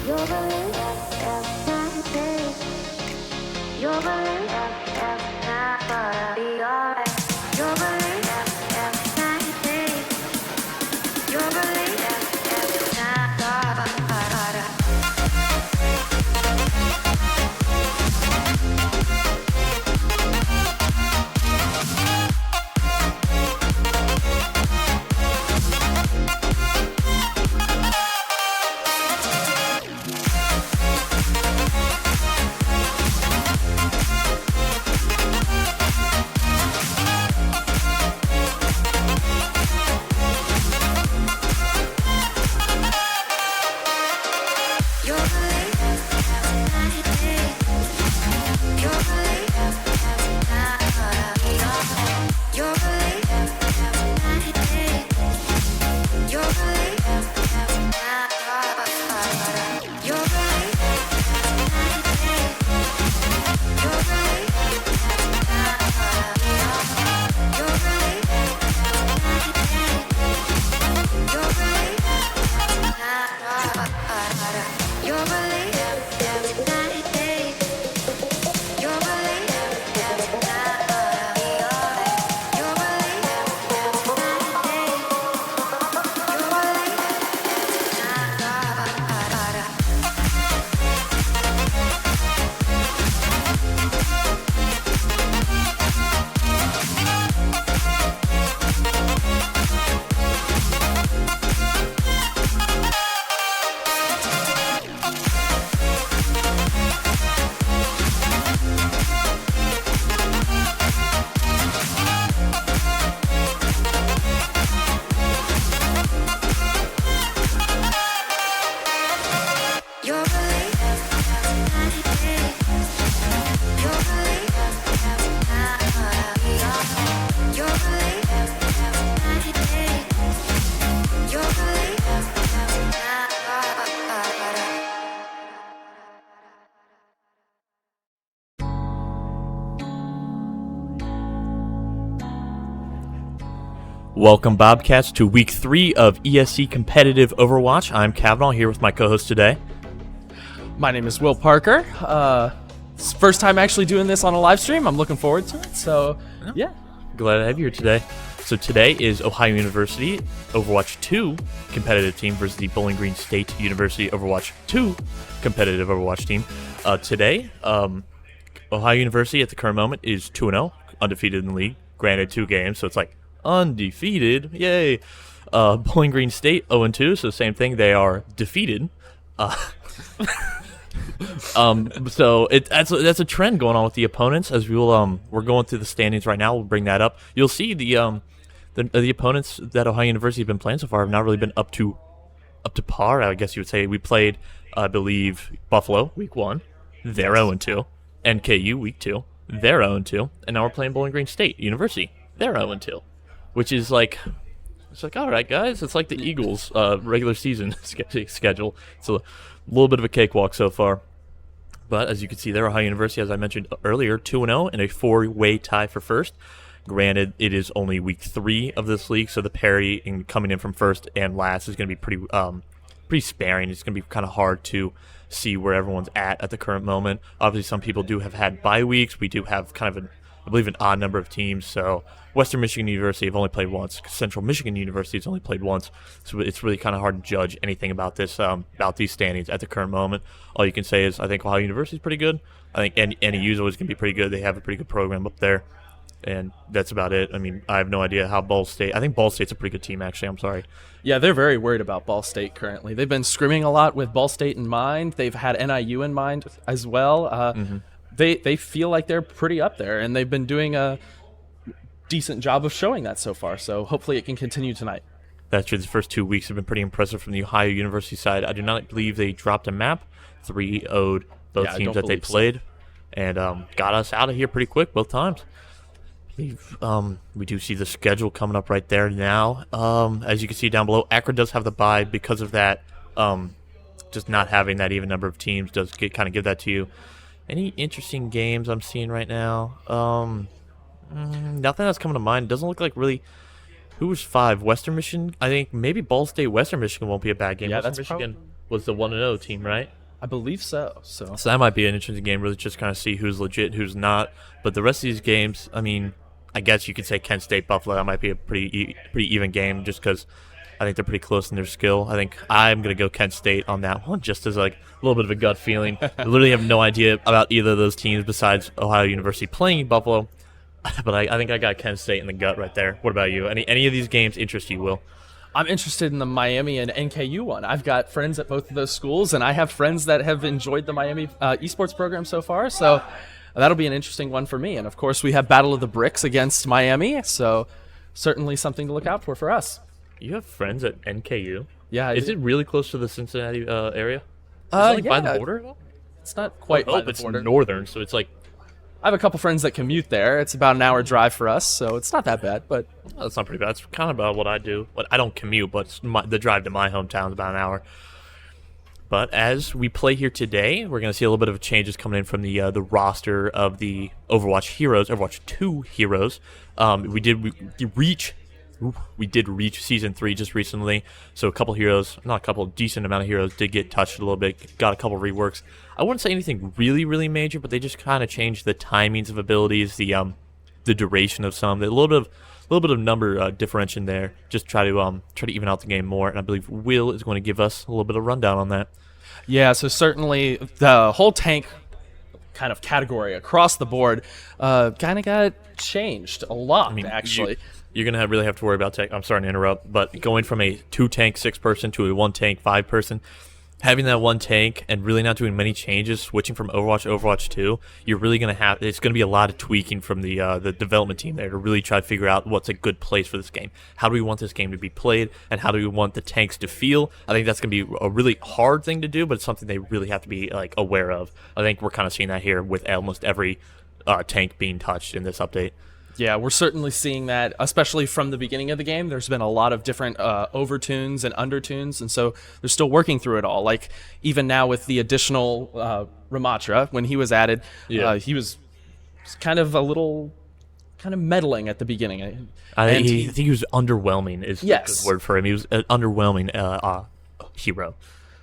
You'll believe everything. You'll believe everything. Gonna be alright. You'll believe everything. You'll believe everything. Welcome, Bobcats, to Week 3 of ESC Competitive Overwatch. I'm Kavanaugh, here with my co-host today. My name is Will Parker. It's first time actually doing this on a live stream. I'm looking forward to it. So, yeah. Glad to have you here today. So today is Ohio University Overwatch 2 competitive team versus the Bowling Green State University Overwatch 2 competitive Overwatch team. Today, Ohio University at the current moment is 2-0, undefeated in the league. Granted, 2 games, so it's like undefeated, yay. Bowling Green State 0-2, so same thing, they are defeated. So that's a trend going on with the opponents. As we're going through the standings right now, we'll bring that up. You'll see the opponents that Ohio University have been playing so far have not really been up to par, I guess you would say. We played, I believe, Buffalo week 1, they're 0-2. NKU week 2, they're 0-2, and now we're playing Bowling Green State University, they're 0-2. Which is like, it's like, all right, guys, it's like the Eagles' regular season schedule. It's a little bit of a cakewalk so far. But as you can see there, Ohio University, as I mentioned earlier, 2-0 and a 4-way tie for first. Granted, it is only week 3 of this league, so the parity in coming in from first and last is going to be pretty sparing. It's going to be kind of hard to see where everyone's at the current moment. Obviously, some people do have had bye weeks. We do have kind of I believe an odd number of teams. So Western Michigan University have only played once. Central Michigan University has only played once. So it's really kind of hard to judge anything about this, about these standings at the current moment. All you can say is I think Ohio University is pretty good. I think NEU is always going to be pretty good. They have a pretty good program up there. And that's about it. I mean, I have no idea how Ball State. I think Ball State's a pretty good team, actually. I'm sorry. Yeah, they're very worried about Ball State currently. They've been scrimming a lot with Ball State in mind. They've had NIU in mind as well. They feel like they're pretty up there, and they've been doing a decent job of showing that so far. So hopefully it can continue tonight. That's true. The first 2 weeks have been pretty impressive from the Ohio University side. I do not believe they dropped a map. 3-0'd both teams that they played, and got us out of here pretty quick both times. We do see the schedule coming up right there now. As you can see down below, Akron does have the bye because of that. Just not having that even number of teams does kind of give that to you. Any interesting games I'm seeing right now? Nothing that's coming to mind. Doesn't look like really. Who was 5? Western Michigan? I think maybe Ball State Western Michigan won't be a bad game. Yeah, Western Michigan was the 1-0 team, right? I believe so. So So that might be an interesting game, really just kind of see who's legit, who's not. But the rest of these games, I mean, I guess you could say Kent State Buffalo. That might be a pretty even game, just because I think they're pretty close in their skill. I think I'm gonna go Kent State on that one, just as like a little bit of a gut feeling. I literally have no idea about either of those teams besides Ohio University playing Buffalo. But I think I got Kent State in the gut right there. What about you? Any of these games interest you, Will? I'm interested in the Miami and NKU one. I've got friends at both of those schools, and I have friends that have enjoyed the Miami esports program so far. So that'll be an interesting one for me. And of course, we have Battle of the Bricks against Miami. So certainly something to look out for us. You have friends at NKU? Yeah. Is it really close to the Cincinnati area? Is it like by the border? It's not quite by the it's border. northern, so it's like I have a couple friends that commute there. It's about an hour drive for us, so it's not that bad. But that's not pretty bad. That's kind of about what I do. But I don't commute, but the drive to my hometown is about an hour. But as we play here today, we're going to see a little bit of changes coming in from the roster of the Overwatch heroes, Overwatch 2 heroes. We did reach Season 3 just recently, so a couple heroes, not a couple, decent amount of heroes did get touched a little bit, got a couple reworks. I wouldn't say anything really, really major, but they just kind of changed the timings of abilities, the duration of some, a little bit of number differentiation there, just try to even out the game more, and I believe Will is going to give us a little bit of rundown on that. yeah, so certainly the whole tank kind of category across the board kind of got changed a lot, actually. You're going to really have to worry about tank. I'm sorry to interrupt, but going from a 2-tank 6-person to a 1-tank 5-person, having that 1 tank and really not doing many changes, switching from Overwatch to Overwatch 2, you're really going to have, it's going to be a lot of tweaking from the development team there to really try to figure out what's a good place for this game. How do we want this game to be played, and how do we want the tanks to feel? I think that's going to be a really hard thing to do, but it's something they really have to be like aware of. I think we're kind of seeing that here with almost every tank being touched in this update. Yeah, we're certainly seeing that, especially from the beginning of the game. There's been a lot of different overtunes and undertunes, and so they're still working through it all. Like, even now with the additional Ramatra, when he was added, he was kind of meddling at the beginning. I think he was underwhelming is a good word for him. He was an underwhelming hero.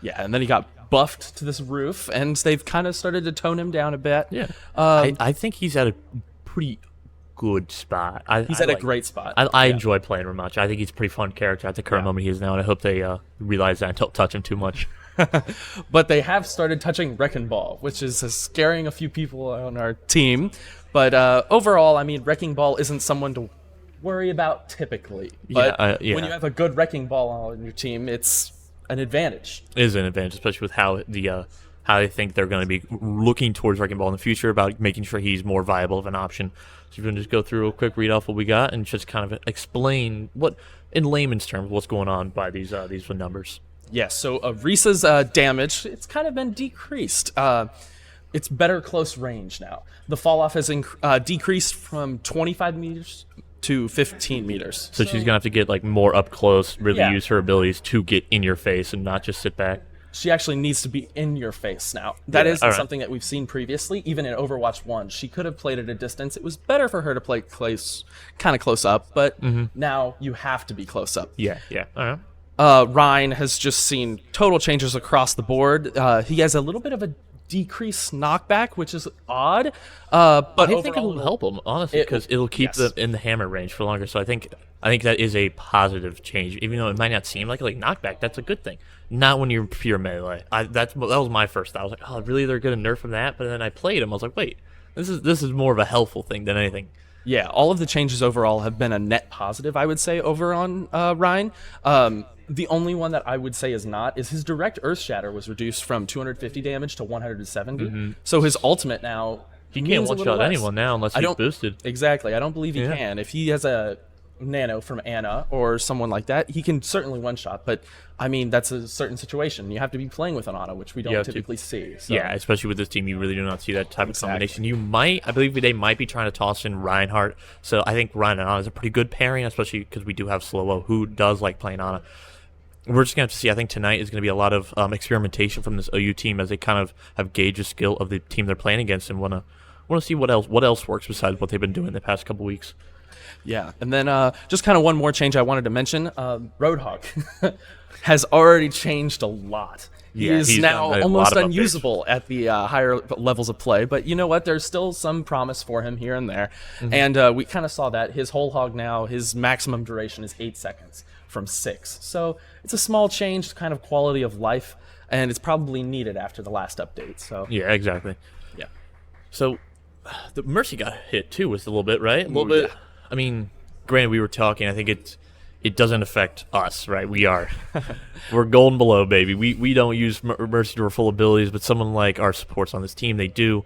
Yeah, and then he got buffed to this roof, and they've kind of started to tone him down a bit. Yeah, I think he's at a pretty good spot. He's at a great spot. I enjoy playing Ramach. I think he's a pretty fun character at the current moment he is now, and I hope they realize that and don't touch him too much. But they have started touching Wrecking Ball, which is scaring a few people on our team. But overall, I mean, Wrecking Ball isn't someone to worry about typically. But when you have a good Wrecking Ball on your team, it's an advantage. It is an advantage, especially with how they think they're going to be looking towards Wrecking Ball in the future about making sure he's more viable of an option. So we're going to just go through a quick read off what we got and just kind of explain what, in layman's terms, what's going on by these numbers. Yes, so Risa's damage, it's kind of been decreased. It's better close range now. The fall off has decreased from 25 meters to 15 meters. So she's going to have to get like more up close, really use her abilities to get in your face and not just sit back. She actually needs to be in your face now. That isn't something that we've seen previously. Even in Overwatch 1, she could have played at a distance. It was better for her to play kind of close up, but now you have to be close up. Yeah. All right. Ryan has just seen total changes across the board. He has a little bit of a decreased knockback, which is odd. But I think it will help him, honestly, because it'll keep them in the hammer range for longer. So I think that is a positive change, even though it might not seem like knockback. That's a good thing. Not when you're pure melee. That was my first thought. I was like, oh, really? They're going to nerf from that? But then I played him. I was like, wait, this is more of a helpful thing than anything. Yeah, all of the changes overall have been a net positive, I would say, over on Ryan. The only one that I would say is not is his direct Earth Shatter was reduced from 250 damage to 170. So his ultimate now he can't one-shot anyone now unless he's boosted. Exactly. I don't believe he can. If he has a nano from Anna or someone like that, he can certainly one-shot. But, I mean, that's a certain situation. You have to be playing with an Anna, which we don't typically see. So. Yeah, especially with this team, you really do not see that type of combination. I believe they might be trying to toss in Reinhardt. So I think Ryan and Anna is a pretty good pairing, especially because we do have Slowo, who does like playing Anna. We're just going to have to see. I think tonight is going to be a lot of experimentation from this OU team as they kind of have gauged the skill of the team they're playing against and want to see what else works besides what they've been doing the past couple weeks. Yeah, and then just kind of one more change I wanted to mention. Roadhog has already changed a lot. Yeah, is he's now done a almost lot of updates. unusable at the higher levels of play. But you know what? There's still some promise for him here and there. Mm-hmm. And we kind of saw that. His whole hog now, his maximum duration is 8 seconds from 6. So it's a small change, kind of quality of life, and it's probably needed after the last update. So Yeah, exactly. yeah. So the Mercy got hit too, was a little bit, right? A little Ooh, bit. yeah. I mean, granted, we were talking. I think it doesn't affect us, right? We're golden below, baby. We don't use Mercy to her full abilities, but someone like our supports on this team, they do.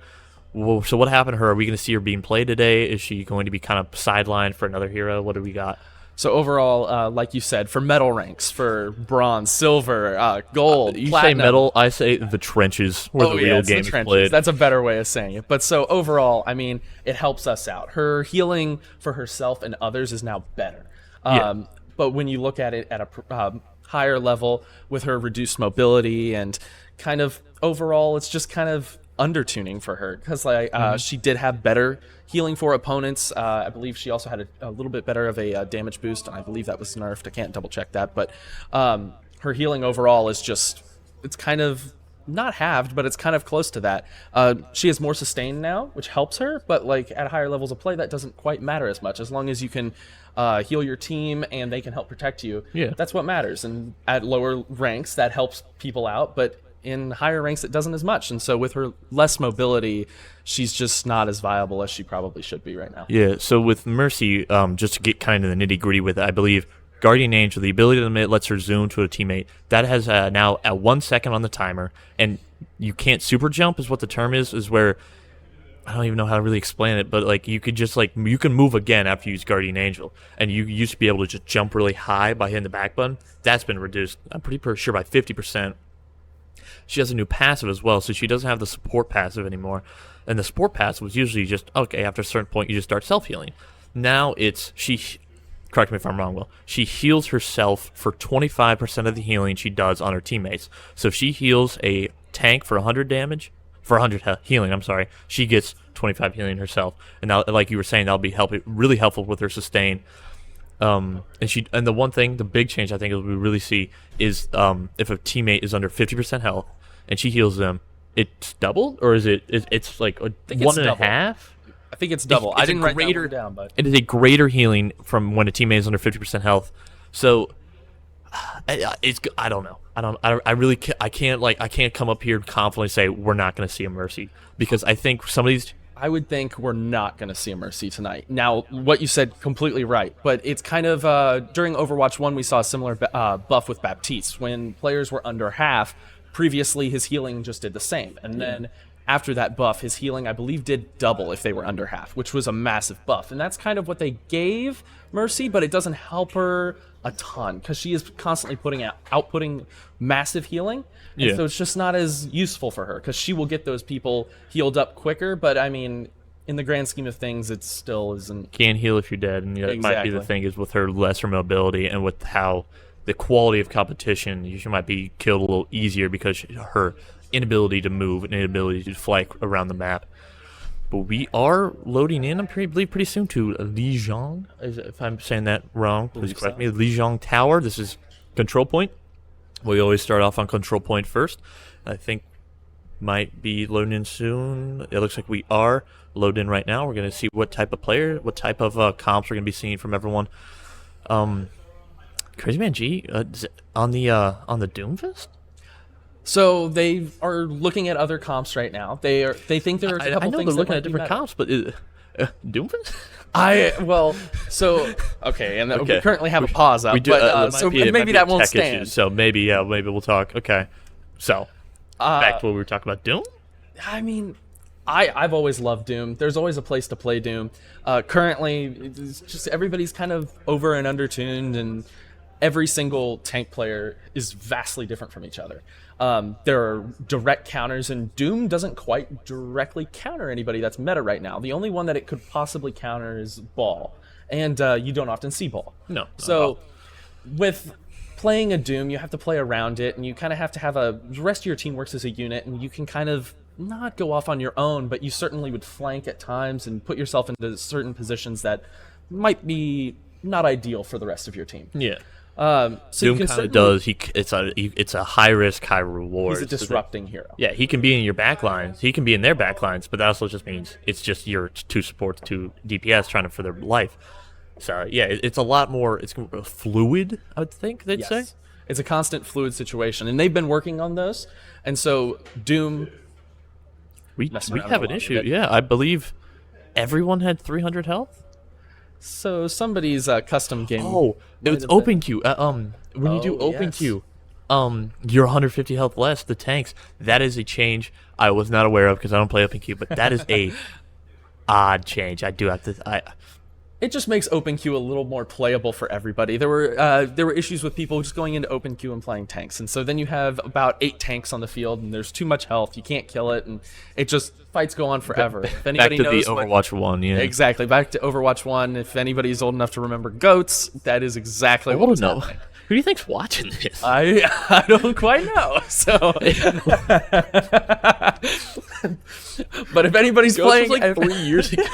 Well, so what happened to her? Are we going to see her being played today? Is she going to be kind of sidelined for another hero? What do we got? So overall, like you said, for medal ranks, for bronze, silver, gold, You platinum. say metal, I say the trenches where the real it's the game is trenches. played. That's a better way of saying it. But so overall, I mean, it helps us out. Her healing for herself and others is now better. Yeah. But when you look at it at a higher level with her reduced mobility and kind of overall, it's just kind of undertuning for her because she did have better healing for opponents. I believe she also had a little bit better of a damage boost. I believe that was nerfed. I can't double check that, but her healing overall is just, it's kind of not halved, but it's kind of close to that. She has more sustain now, which helps her, but like at higher levels of play, that doesn't quite matter as much. As long as you can heal your team and they can help protect you, that's what matters. And at lower ranks, that helps people out, but in higher ranks, it doesn't as much. And so with her less mobility, she's just not as viable as she probably should be right now. Yeah, so with Mercy, just to get kind of the nitty-gritty with it, I believe Guardian Angel, the ability to limit lets her zoom to a teammate. That has now at 1 second on the timer, and you can't super jump is what the term is where, I don't even know how to really explain it, but like you could just you can move again after you use Guardian Angel, and you used to be able to just jump really high by hitting the back button. That's been reduced, I'm pretty sure, by 50%. She has a new passive as well, so she doesn't have the support passive anymore. And the support passive was usually just, okay, after a certain point, you just start self-healing. Now correct me if I'm wrong, Will, she heals herself for 25% of the healing she does on her teammates. So if she heals a tank for 100 damage, for 100 healing, I'm sorry, she gets 25 healing herself. And now, like you were saying, that'll be really helpful with her sustain. And the one thing, the big change I think we really see is if a teammate is under 50% health and she heals them, it's doubled, or it's like one and a half? I think it's double. I didn't write that one down, but it is a greater healing from when a teammate is under 50% health. So I don't know. I can't come up here and confidently say we're not going to see a Mercy, because I think some of these. I would think we're not going to see a Mercy tonight. Now, what you said, completely right. But it's kind of, during Overwatch 1, we saw a similar buff with Baptiste. When players were under half, previously his healing just did the same. And then after that buff, his healing, I believe, did double if they were under half, which was a massive buff. And that's kind of what they gave Mercy, but it doesn't help her a ton because she is constantly outputting massive healing. And so it's just not as useful for her because she will get those people healed up quicker. But I mean, in the grand scheme of things, it still isn't. Can't heal if you're dead. And that might be the thing, is with her lesser mobility and with how the quality of competition, she might be killed a little easier because her inability to move and inability to fly around the map. But we are loading in, I believe, pretty soon to Lijiang. If I'm saying that wrong, please correct me. Lijiang Tower. This is control point. We always start off on control point first. I think might be loading in soon. It looks like we are loaded in right now. We're going to see what type of comps we're going to be seeing from everyone. Crazy Man G, on the Doomfist? So they are looking at other comps right now. They think there are a couple I know things they're looking that at different comps, but Doomfist? We currently have a pause up, so maybe that won't stand. Issues, so maybe we'll talk. Okay, so back to what we were talking about. Doom. I mean, I've always loved Doom. There's always a place to play Doom. Currently, it's just everybody's kind of over and undertuned, and every single tank player is vastly different from each other. There are direct counters, and Doom doesn't quite directly counter anybody that's meta right now. The only one that it could possibly counter is Ball, and you don't often see Ball. No. So with playing a Doom, you have to play around it, and you kind of have to have the rest of your team works as a unit, and you can kind of not go off on your own, but you certainly would flank at times and put yourself into certain positions that might be not ideal for the rest of your team. Yeah. So Doom you can kind of certainly- does. It's a high risk, high reward. He's a disrupting hero. Yeah, he can be in your backlines. He can be in their backlines, but that also just means it's just your two supports, two DPS trying to for their life. So yeah, it's a lot more. It's fluid, I would think they'd say. It's a constant fluid situation, and they've been working on those. And so Doom, We messing around have a an lot issue. with it. Yeah, I believe everyone had 300 health. so somebody's custom game. Oh, it was have open queue. When you do Oh, open yes. queue, you're 150 health less. The tanks. That is a change I was not aware of because I don't play open queue. But that is a odd change. I do have to. It just makes open queue a little more playable for everybody. There were issues with people just going into open queue and playing tanks, and so then you have about 8 tanks on the field, and there's too much health. You can't kill it, and it just fights go on forever. If Back anybody to the knows what- Overwatch one. Yeah. exactly, back to Overwatch 1. If anybody's old enough to remember goats, that is exactly what was know. happening. Who do you think's watching this? I don't quite know. So, but if anybody's Ghost was playing, like 3 years ago.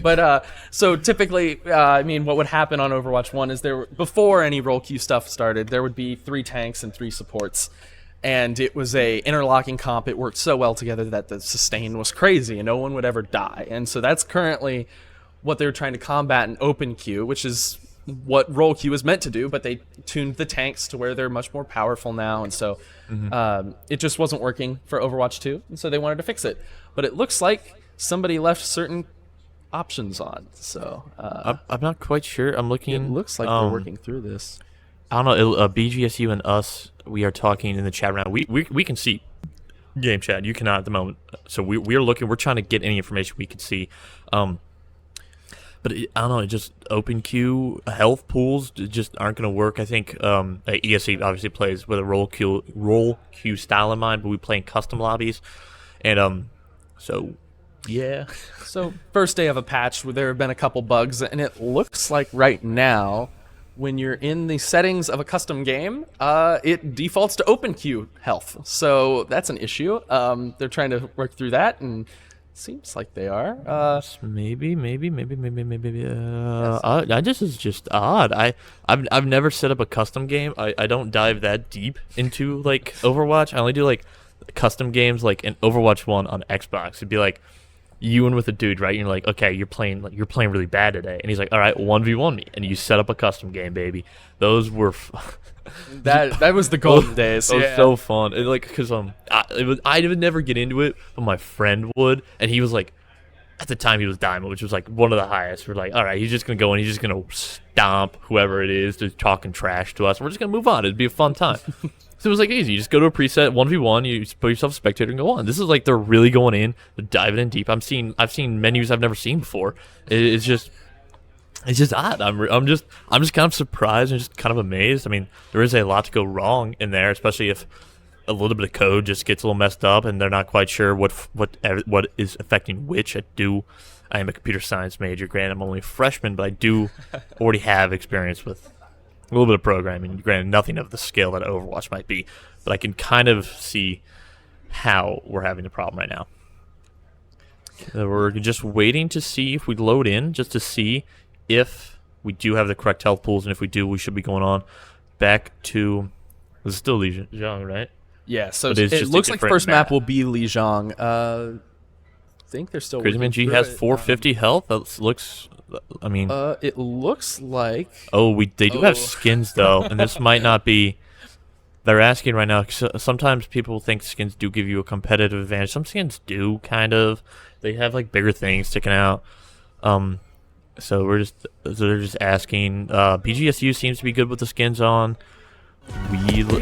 But so typically, I mean, what would happen on Overwatch 1 is before any role queue stuff started, there would be 3 tanks and 3 supports. And it was a interlocking comp. It worked so well together that the sustain was crazy and no one would ever die. And so that's currently what they're trying to combat in open queue, which is what role queue is meant to do, but they tuned the tanks to where they're much more powerful now. And so it just wasn't working for Overwatch 2. And so they wanted to fix it. But it looks like somebody left certain options on. So I'm not quite sure. I'm looking. it looks like they're working through this. I don't know. BGSU and us, we are talking in the chat right now. We can see game chat. You cannot at the moment. So we're looking. We're trying to get any information we can see. But I don't know. Just open queue health pools just aren't going to work. I think ESC obviously plays with a role queue style in mind, but we play in custom lobbies, and so yeah. So first day of a patch, there have been a couple bugs, and it looks like right now, when you're in the settings of a custom game, it defaults to open queue health. So that's an issue. They're trying to work through that, and seems like they are. Maybe. This is just odd. I've never set up a custom game. I don't dive that deep into like Overwatch. I only do like custom games like in Overwatch 1 on Xbox. It'd be like you and with a dude, right? You're like, okay, you're playing really bad today, and he's like, all right, 1v1 me, and you set up a custom game, baby. Those were. That was the golden days. It was Yeah. so fun. Like, cause I would never get into it, but my friend would, and he was like, at the time he was Diamond, which was like one of the highest. We're like, all right, he's just gonna go and he's just gonna stomp whoever it is just talking trash to us. We're just gonna move on. It'd be a fun time. So it was like easy. You just go to a preset 1v1. You put yourself a spectator and go on. This is like they're really going in, they're diving in deep. I've seen menus I've never seen before. It's just odd. I'm just kind of surprised and just kind of amazed. I mean, there is a lot to go wrong in there, especially if a little bit of code just gets a little messed up and they're not quite sure what is affecting which. I am a computer science major. Granted, I'm only a freshman, but I do already have experience with a little bit of programming. Granted, nothing of the scale that Overwatch might be, but I can kind of see how we're having the problem right now. We're just waiting to see if we load in, just to see if we do have the correct health pools, and if we do, we should be going on back to. This is still Lijiang, right? Yeah, so But it's it just a looks like the different first map map. will be Lijiang. I think they're still Crazy working Man G through has it. 450 health. That looks. I mean, It looks like they do have skins though, and this might not be. They're asking right now. Sometimes people think skins do give you a competitive advantage. Some skins do, kind of. They have like bigger things sticking out. So they're just asking. BGSU seems to be good with the skins on.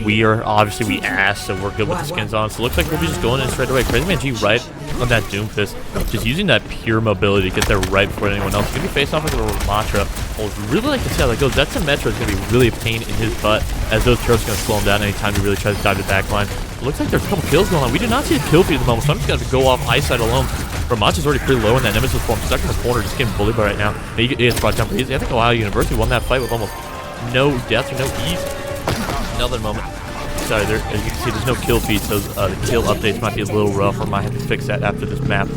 We are obviously we asked, so we're good with the skins on. So it looks like we'll be just going in straight away. Crazy Man G right on that Doomfist, just using that pure mobility to get there right before anyone else. Gonna be facing off with a Ramatra. Well, really like to see how that goes. That Symmetra is gonna be really a pain in his butt, as those turrets are gonna slow him down anytime he really tries to dive the back line. It looks like there's a couple kills going on. We did not see a kill feed at the moment, so I'm just gonna go off eyesight alone. Ramatra's already pretty low in that Nemesis form, stuck in the corner, just getting bullied by right now. He gets brought down pretty easy. I think Ohio University won that fight with almost no deaths or no ease. Another moment. Sorry, as you can see, there's no kill feed, so the kill updates might be a little rough. I might have to fix that after this map.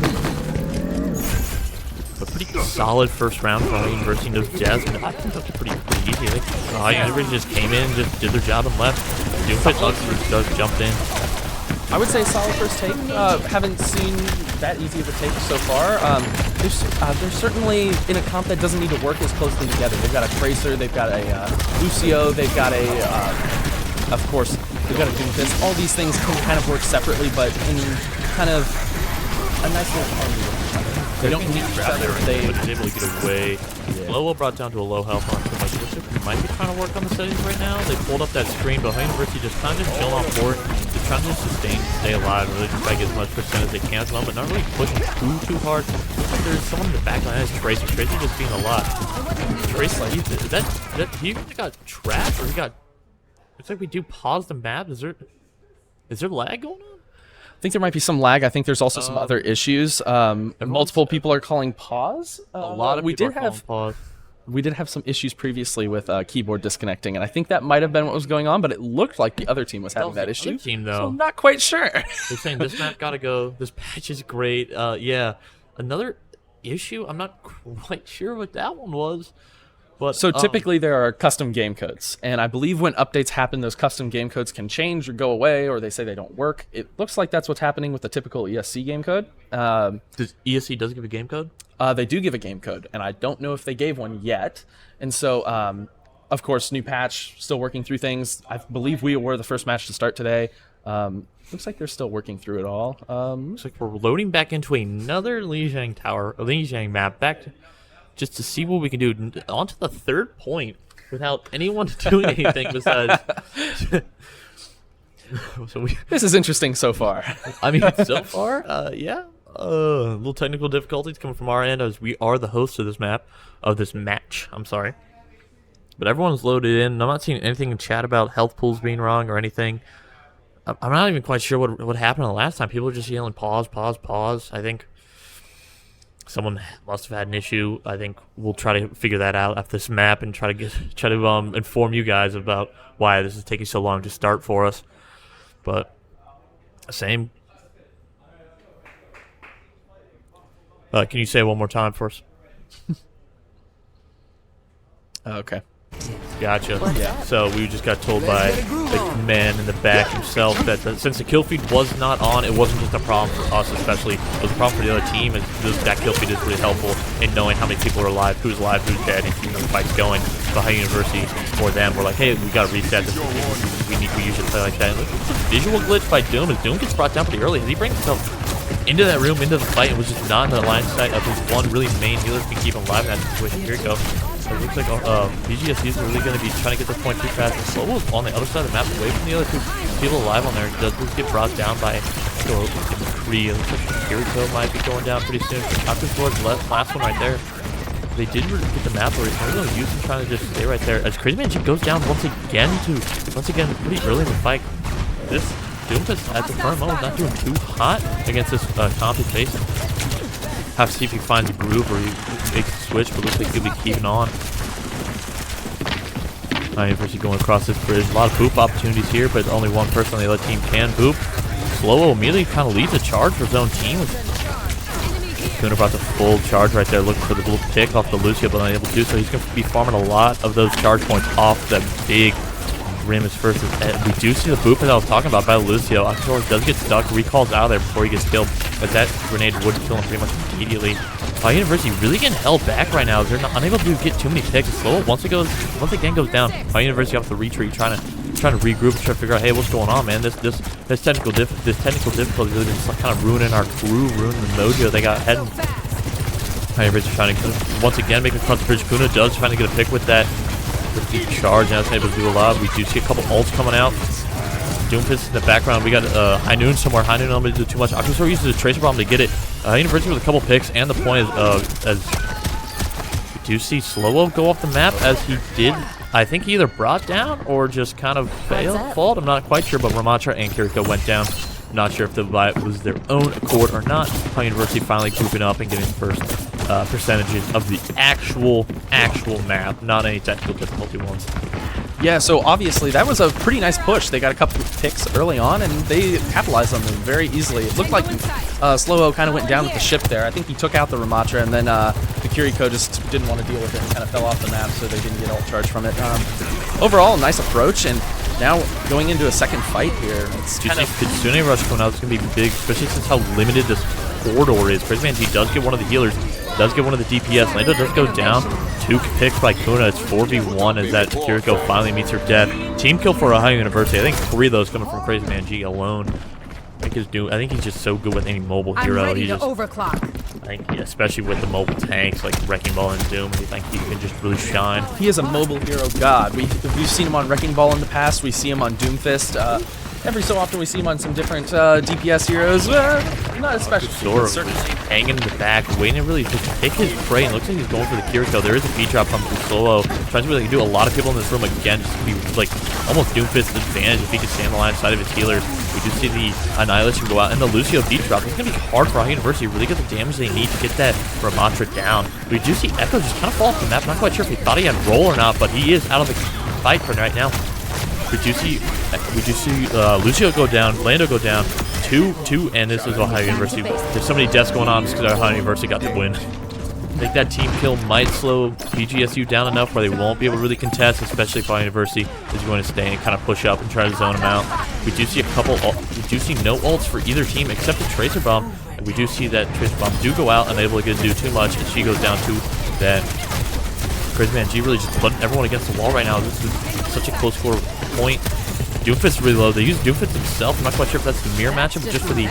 a pretty solid first round for Ohio University. Knows Jazz, and I think that's pretty easy. Like, Ohio University just came in, just did their job and left. Doomfist does jumped in. I would say solid first take. Haven't seen that easy of a take so far. They're certainly in a comp that doesn't need to work as closely together. They've got a Tracer, they've got a Lucio, they've got a, of course, they've got a Doomfist. All these things can kind of work separately, but in kind of a nice little harmony with each other. They don't need each other. But able to get away. Lowo brought down to a low health on too much. Might be trying to work on the settings right now. They pulled up that screen, but Ohio University just kind of chilling on board. Just trying to sustain, stay alive, really just try to get as much percent as they can at the moment, but not really pushing too hard. Looks like there's someone in the back line. That's Tracer. Tracer just being a lot. Tracer, he got trapped, or he got. Looks like we do pause the map. Is there lag going on? I think there might be some lag. I think there's also some other issues. Multiple people are calling pause. A lot of people are calling pause. We did have some issues previously with keyboard disconnecting, and I think that might have been what was going on, but it looked like the other team was having that issue. Team, though. So I'm not quite sure. They're saying this map gotta go. This patch is great. Yeah. Another issue, I'm not quite sure what that one was. But, so typically there are custom game codes, and I believe when updates happen, those custom game codes can change or go away, or they say they don't work. It looks like that's what's happening with the typical ESC game code. Does ESC give a game code? They do give a game code, and I don't know if they gave one yet. And so, of course, new patch, still working through things. I believe we were the first match to start today. Looks like they're still working through it all. Looks like we're loading back into another Lijiang tower, Lijiang map, just to see what we can do. On to the third point without anyone doing anything besides. This is interesting so far. I mean, so far, yeah. Little technical difficulties coming from our end as we are the hosts of this match. I'm sorry. But everyone's loaded in. I'm not seeing anything in chat about health pools being wrong or anything. I'm not even quite sure what happened the last time. People were just yelling pause, pause, pause. I think someone must have had an issue. I think we'll try to figure that out after this map and try to inform you guys about why this is taking so long to start for us. But same. Can you say it one more time for us? Okay. Gotcha. Yeah. So we just got told by the man in the back himself that since the kill feed was not on, it wasn't just a problem for us especially. It was a problem for the other team, and that kill feed is really helpful in knowing how many people are alive, who's dead, and keeping the fights going. Ohio University, for them, we're like, hey, we got to reset this. We usually play like that. And look, it's a visual glitch by Doom, as Doom gets brought down pretty early. As he brings himself into that room, into the fight, and was just not in the line of sight of his one really main healer to keep him alive in that situation. Here we go. So it looks like BGSC is really going to be trying to get this point too fast. And Slow on the other side of the map, away from the other two people alive on there. Does get brought down by McCree. It looks like Kirito might be going down pretty soon. After towards the last one right there. They did get the map where he's going to use him trying to just stay right there. As Crazy Man goes down once again pretty early in the fight. This Doomfist at the current moment not doing too hot against this comp he's facing. Have to see if he finds a groove or he makes a switch, but looks like he'll be keeping on. University going across this bridge. A lot of boop opportunities here, but only one person on the other team can boop. Slowo immediately kind of leads a charge for his own team. Kuna brought the full charge right there, looking for the little pick off the Lucio, but unable to do so. He's going to be farming a lot of those charge points off that big rim as first. We do see the boop that I was talking about by Lucio. Octor does get stuck, recalls out of there before he gets killed, but that grenade would kill him pretty much immediately. University really getting held back right now. They're not unable to get too many picks. Slow once again goes down. University off the retreat, trying to regroup and try to figure out, hey, what's going on, man? This technical difficulty has really been kind of ruining our crew, ruining the mojo they got heading. University trying to once again make it across the bridge. Kuna does trying to get a pick with that. With the charge, and that's able to do a lot. We do see a couple ults coming out. Doomfist in the background. We got High Noon somewhere. High Noon not able to do too much. Octosor uses a Tracer Bomb to get it. University with a couple picks, and the point is, as we do see Slowo go off the map, as he did, I think he either brought down or just kind of failed. I'm not quite sure, but Ramatra and Kiriko went down. Not sure if the vibe was their own accord or not. University finally grouping up and getting the first percentages of the actual map, not any technical difficulty ones. Yeah, so obviously that was a pretty nice push. They got a couple of picks early on, and they capitalized on them very easily. It looked like Slowo kind of went down with the ship there. I think he took out the Ramatra, and then Kiriko just didn't want to deal with it and kind of fell off the map, so they didn't get ult charge from it. Overall, nice approach, and now going into a second fight here. It's kind of Kitsune Rush coming out is going to be big, especially since how limited this corridor is. Crazy Man G does get one of the healers, does get one of the DPS. Lando does go down. 2 picks by Kuna. It's 4v1 as that Kiriko finally meets her death. Team kill for Ohio University. I think 3 of those coming from Crazy Man G alone. I think he's just so good with any mobile hero. I'm ready He to just, overclock. I think, especially with the mobile tanks like Wrecking Ball and Doom, I think he can just really shine. He is a mobile hero god. We've seen him on Wrecking Ball in the past. We see him on Doomfist. Every so often we see him on some different DPS heroes. Not especially. Sort of hanging in the back, waiting to really just pick his prey. And it looks like he's going for the Kiriko. There is a feed drop from Solo. Trying to really do a lot of people in this room again. Just to be like almost Doomfist's advantage if he can stand the line side of his healers. We do see the Annihilation go out and the Lucio feed drop. It's going to be hard for Ohio University to really get the damage they need to get that Ramatra down. We do see Echo just kind of fall off the map. Not quite sure if he thought he had roll or not, but he is out of the fight for right now. We do see Lucio go down, Lando go down, 2, and this is Ohio University. There's so many deaths going on just because Ohio University got the win. I think that team kill might slow BGSU down enough where they won't be able to really contest, especially if Ohio University is going to stay and kind of push up and try to zone them out. We do see no ults for either team except the Tracer Bomb, and we do see that Tracer Bomb do go out, unable to do too much, and she goes down to that. Crazy Man G really just putting everyone against the wall right now. This is such a close score point. Doomfist really low. They use Doomfist himself. I'm not quite sure if that's the mirror matchup, but just for the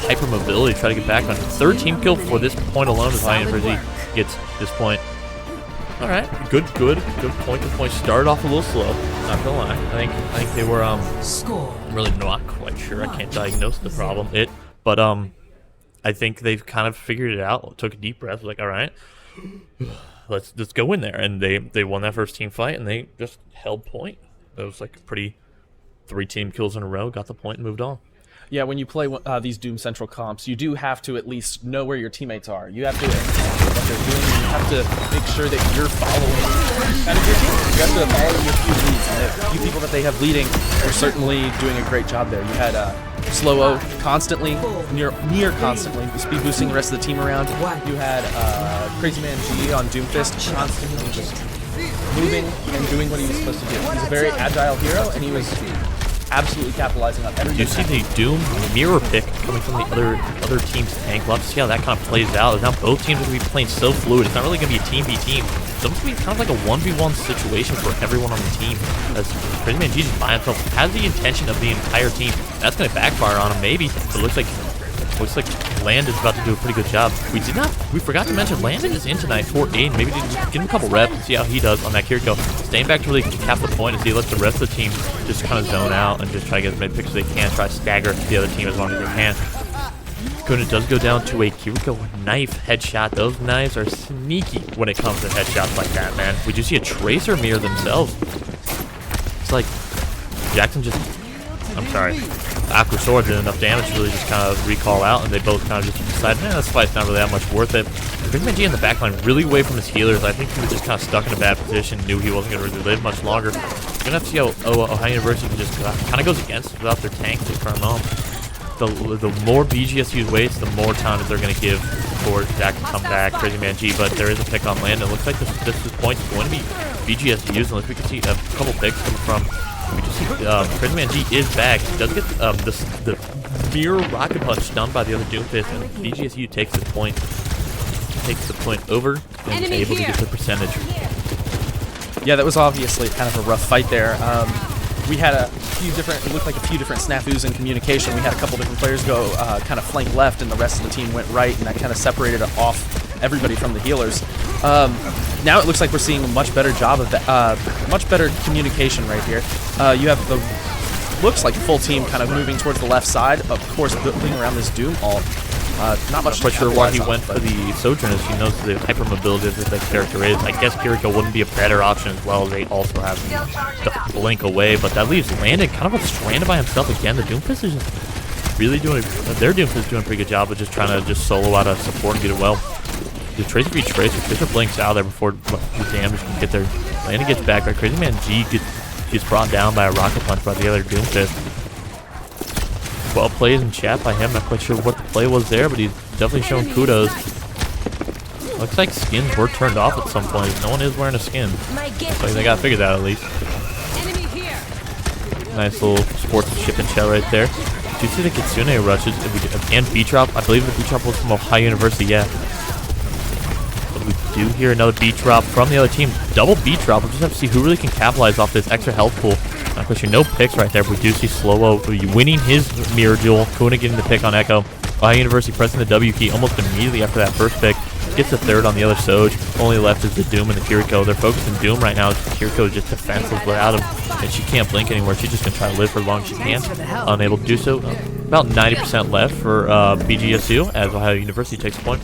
hyper mobility, try to get back on. 3rd team kill for this point alone as Ohio University gets this point. All right, good point to point. Started off a little slow. Not gonna lie. I think they were I'm really not quite sure. I can't diagnose the problem. But I think they've kind of figured it out. Took a deep breath. Was like, all right. Let's go in there, and they won that first team fight, and they just held point. It was like a pretty 3 team kills in a row, got the point, and moved on. Yeah, when you play these Doom Central comps, you do have to at least know where your teammates are. You have to what they're doing. You have to make sure that you're following kind of your team. You have to follow your few leads, and the few people that they have leading are certainly doing a great job there. You had Slow-O constantly, near constantly, speed boosting the rest of the team around. You had Crazy Man G on Doomfist constantly just moving and doing what he was supposed to do. He's a very agile hero, and he was absolutely capitalizing on everything. You see the Doom mirror pick coming from the other team's tank. We'll have to see how that kind of plays out. Now both teams are going to be playing so fluid. It's not really going to be a team v team. It's almost going to be kind of like a 1v1 situation for everyone on the team. As Crazy Man G just by himself has the intention of the entire team. That's going to backfire on him, maybe. But it looks like Landon's about to do a pretty good job. We forgot to mention Landon is in tonight for Aiden. Maybe give him a couple reps and see how he does on that Kiriko. Staying back to really cap the point and see let the rest of the team just kind of zone out and just try to get as many picks as they can. Try to stagger the other team as long as they can. Kuna does go down to a Kiriko knife headshot. Those knives are sneaky when it comes to headshots like that, man. We do see a Tracer mirror themselves. It's like Jackson just... I'm sorry. Aqua Sword did enough damage to really just kind of recall out, and they both kind of just decided, this fight's not really that much worth it. Crazy Man G in the backline really away from his healers. I think he was just kind of stuck in a bad position, knew he wasn't going to really live much longer. We're going to have to see how Ohio University can just kind of goes against without their tank to turn them on. The more BGSU waits, the more time that they're going to give for Zach to come back, Crazy Man G, but there is a pick on Landon. It looks like this point is going to be BGSU's, unless we can see a couple picks coming from. We just see Crazy Man G is back. He does get the mirror rocket punch done by the other Doomfist, and BGSU takes the point over and is able to get the percentage. Yeah, that was obviously kind of a rough fight there. We had it looked like a few different snafus in communication. We had a couple different players go kind of flank left, and the rest of the team went right, and that kind of separated off everybody from the healers. Now it looks like we're seeing a much better job of that, much better communication right here. You have looks like the full team kind of moving towards the left side, of course building around this Doom ult. Not much. Not sure why he went for the Sojourners. He knows the hypermobility that that character is. I guess Kiriko wouldn't be a better option as well. They also have the blink away, but that leaves Landon kind of stranded by himself again. The Doomfist is just really doing. Their Doomfist is doing a pretty good job of just trying to just solo out of support and get it well. The Tracer beats Tracer. Tracer blinks out there before the damage can get there. Landon gets back, but Crazy Man G gets brought down by a rocket punch by the other Doomfist. Well played in chat by him. Not quite sure what the play was there, but he's definitely showing kudos. Looks like skins were turned off at some point. No one is wearing a skin. So they got figured out at least. Nice little sports ship and shell right there. Do you see the Kitsune rushes and beat drop? I believe the beat drop was from Ohio University, yeah. But we do hear another beat drop from the other team. Double beat drop. We'll just have to see who really can capitalize off this extra health pool. Not quite sure, no picks right there, but we do see Slow-Wo winning his mirror duel. Kuna getting the pick on Echo. Ohio University pressing the W key almost immediately after that first pick. Gets the third on the other Soj. Only left is the Doom and the Kiriko. They're focusing Doom right now. Kiriko is just defenseless without him, and she can't blink anymore. She's just going to try to live for as long as she can. Unable to do so. About 90% left for BGSU as Ohio University takes a point.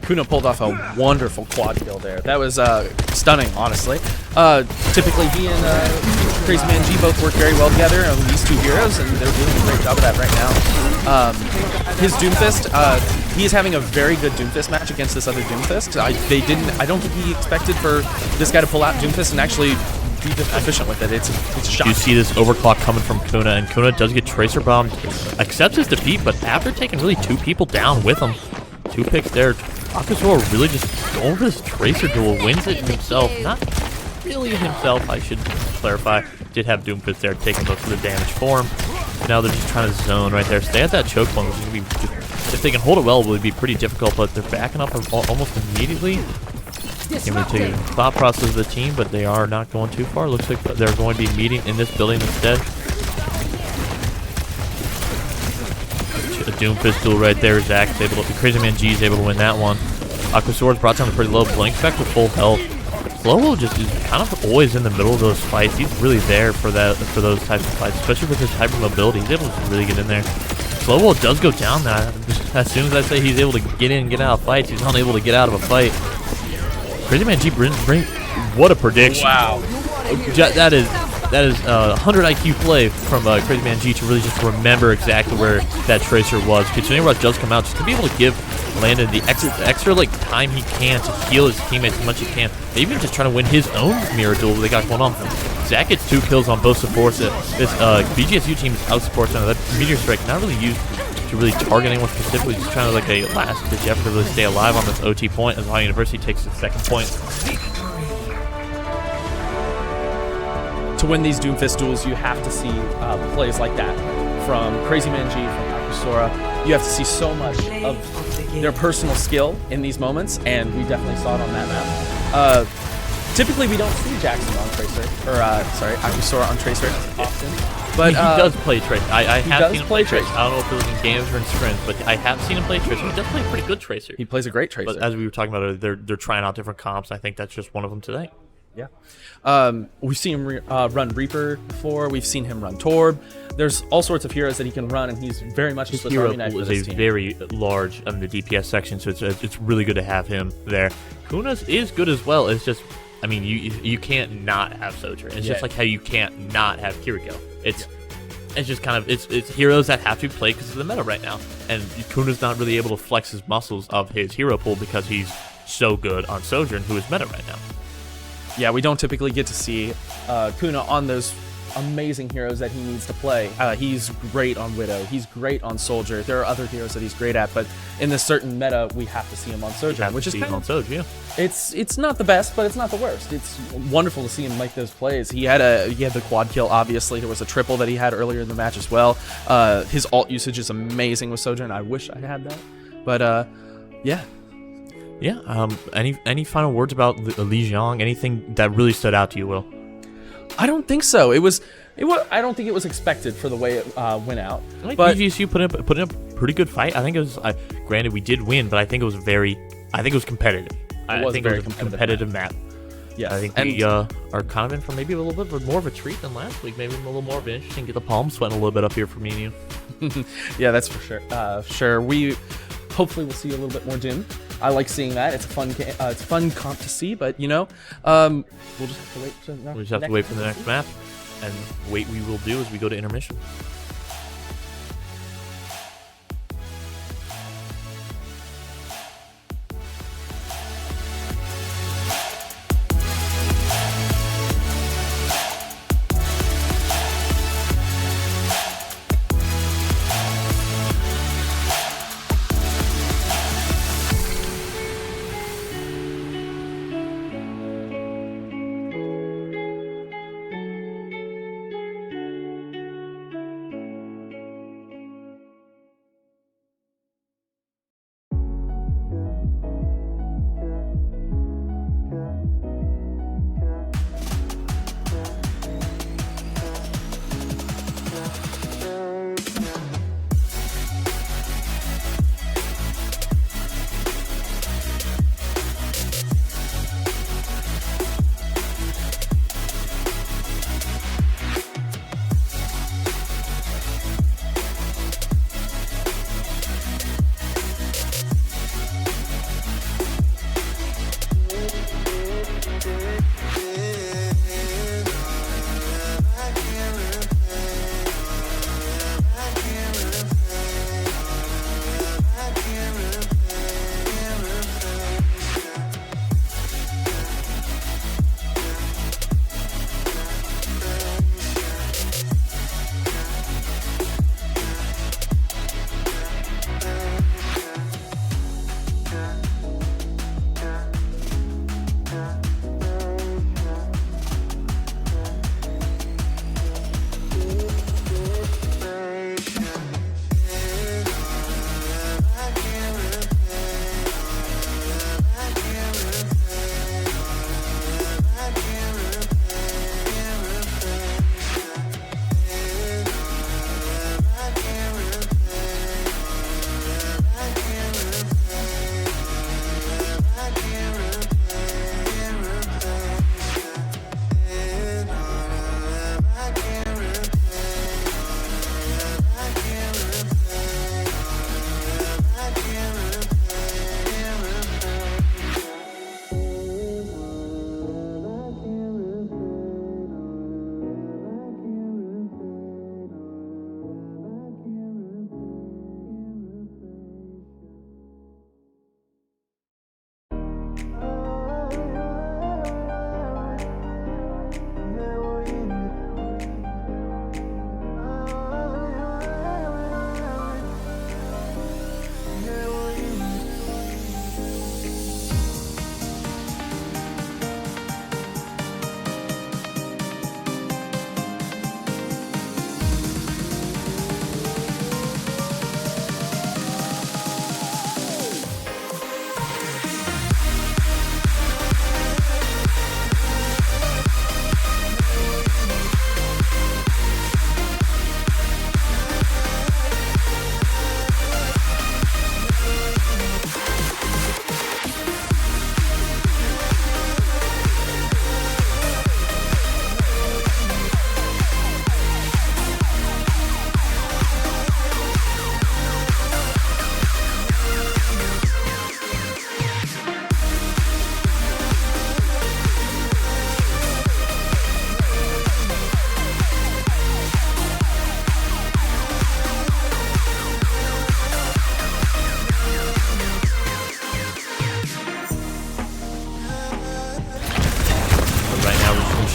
Kuna pulled off a wonderful quad kill there. That was stunning, honestly. Typically, he and Crazy Man G both work very well together on these two heroes, and they're doing a great job of that right now. His Doomfist, he is having a very good Doomfist match against this other Doomfist. I don't think he expected for this guy to pull out Doomfist and actually be this efficient with it. It's a shock. You see this overclock coming from Kuna, and Kuna does get Tracer bombed, accepts his defeat, but after taking really 2 people down with him, 2 picks there, Akasora really just going for this Tracer duel, wins it himself. Not really himself, I should clarify. Did have Doomfist there taking most of the damage for him. Now they're just trying to zone right there. Stay at that choke point, which is going to be, if they can hold it well, it would be pretty difficult, but they're backing up almost immediately. Can't really tell you the thought process of the team, but they are not going too far. Looks like they're going to be meeting in this building instead. A Doomfist duel right there. Zach's able to, Crazy Man G is able to win that one. Aquasora's brought down to pretty low. Blink back to full health. Slow-Wo just is kind of always in the middle of those fights. He's really there for those types of fights, especially with his hyper mobility. He's able to really get in there. Slow-Wo does go down now. As soon as I say he's able to get in and get out of fights, he's unable to get out of a fight. Crazy Man G what a prediction. Wow. That is 100 IQ play from Crazy Man G to really just remember exactly where that Tracer was. Kitsune Rush does come out just to be able to give Landon the extra like time he can to heal his teammates as much as he can. Maybe even just trying to win his own mirror duel they got going on. Zach gets 2 kills on both supports. This BGSU team is out supports now. That Meteor Strike not really used to really target anyone specifically, just trying to like a last ditch effort to really stay alive on this OT point as Ohio University takes its 2nd point. To win these Doomfist duels, you have to see plays like that from Crazy Man G, from Aquasora. You have to see so much of their personal skill in these moments, and we definitely saw it on that map. Typically, we don't see Jackson on Tracer, or Aquasora on Tracer often. But he does play Tracer. I have seen him play Tracer. Tracer. I don't know if it was in games or in sprints, but I have seen him play Tracer. He does play a pretty good Tracer. He plays a great Tracer. But as we were talking about, they're trying out different comps. I think that's just one of them today. Yeah. We've seen him run Reaper before. We've seen him run Torb. There's all sorts of heroes that he can run, and he's very much a Swiss Army knife for this team. Very large in the DPS section, so it's really good to have him there. Kuna's is good as well. It's just, I mean, you can't not have Sojourn. It's just like how you can't not have Kiriko. It's just kind of it's heroes that have to be played because of the meta right now, and Kuna's not really able to flex his muscles of his hero pool because he's so good on Sojourn, who is meta right now. Yeah, we don't typically get to see Kuna on those amazing heroes that he needs to play. He's great on Widow. He's great on Soldier. There are other heroes that he's great at, but in this certain meta, we have to see him on Sojourn, which is kind of, yeah. It's not the best, but it's not the worst. It's wonderful to see him make those plays. He had the quad kill. Obviously, there was a triple that he had earlier in the match as well. His ult usage is amazing with Sojourn. I wish I had that, but yeah. Yeah. Any final words about Li Jiang? Anything that really stood out to you, Will? I don't think so. I don't think it was expected for the way it went out. Like but BGSU put in a pretty good fight. I think it was. Granted, we did win, but I think it was competitive. I think it was a competitive map. Yeah, I think we are kind of in for maybe a little bit more of a treat than last week. Maybe a little more of an interesting. Get the palms sweating a little bit up here for me and you. Yeah, that's for sure. Sure, we hopefully we'll see a little bit more Doom. I like seeing that. It's a fun comp to see, but we'll just have to wait. We just have to wait for the next map, and wait we will do as we go to intermission.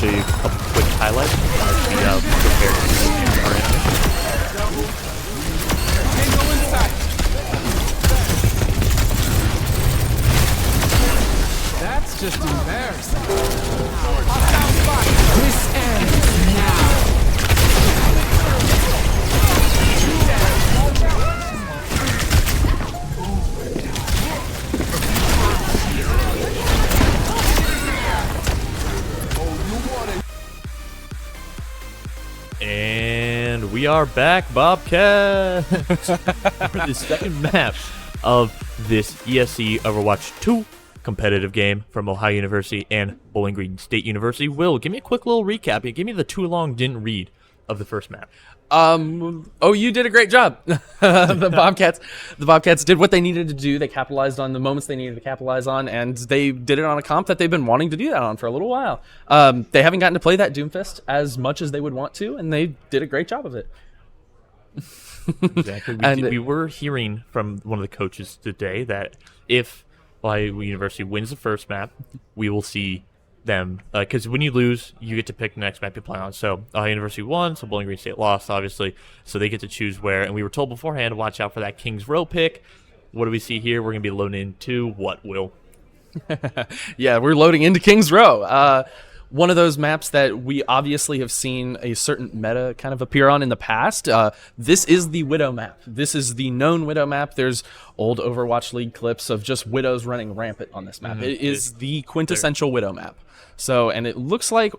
show you a couple quick highlights as we prepare for our intermission. That's just embarrassing. This ends now. And we are back, Bobcat, for the second map of this ESC Overwatch 2 competitive game from Ohio University and Bowling Green State University. Will, give me a quick little recap. Give me the too long didn't read of the first map. You did a great job. The Bobcats did what they needed to do. They capitalized on the moments they needed to capitalize on, and they did it on a comp that they've been wanting to do that on for a little while. They haven't gotten to play that Doomfist as much as they would want to, and they did a great job of it. Exactly. We were hearing from one of the coaches today that if Ohio University wins the first map, we will see them, because when you lose, you get to pick the next map you play on. So Ohio University won, so Bowling Green State lost, obviously, so they get to choose where. And we were told beforehand to watch out for that Kings Row pick. What do we see here? We're going to be loading into what, Will? Yeah, we're loading into Kings Row. One of those maps that we obviously have seen a certain meta kind of appear on in the past. This is the Widow map. This is the known Widow map. There's old Overwatch League clips of just Widows running rampant on this map. It is the quintessential Widow map. So, and it looks like,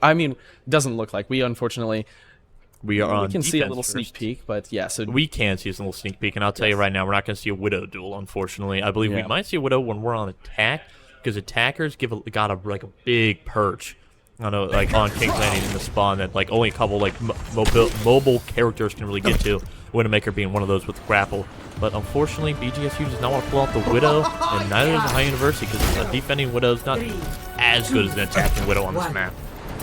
doesn't look like, we unfortunately, we can see a little sneak peek, but yeah. So we can see a little sneak peek, and I'll tell you right now, we're not going to see a Widow duel, unfortunately. I believe we might see a Widow when we're on attack, because attackers got a big perch. I know, like on King's Landing in the spawn that like only a couple like mobile characters can really get to. Widowmaker being one of those with grapple, but unfortunately BGSU does not want to pull out the Widow, and neither does Ohio University, because a defending Widow is not as good as an attacking Widow on this map.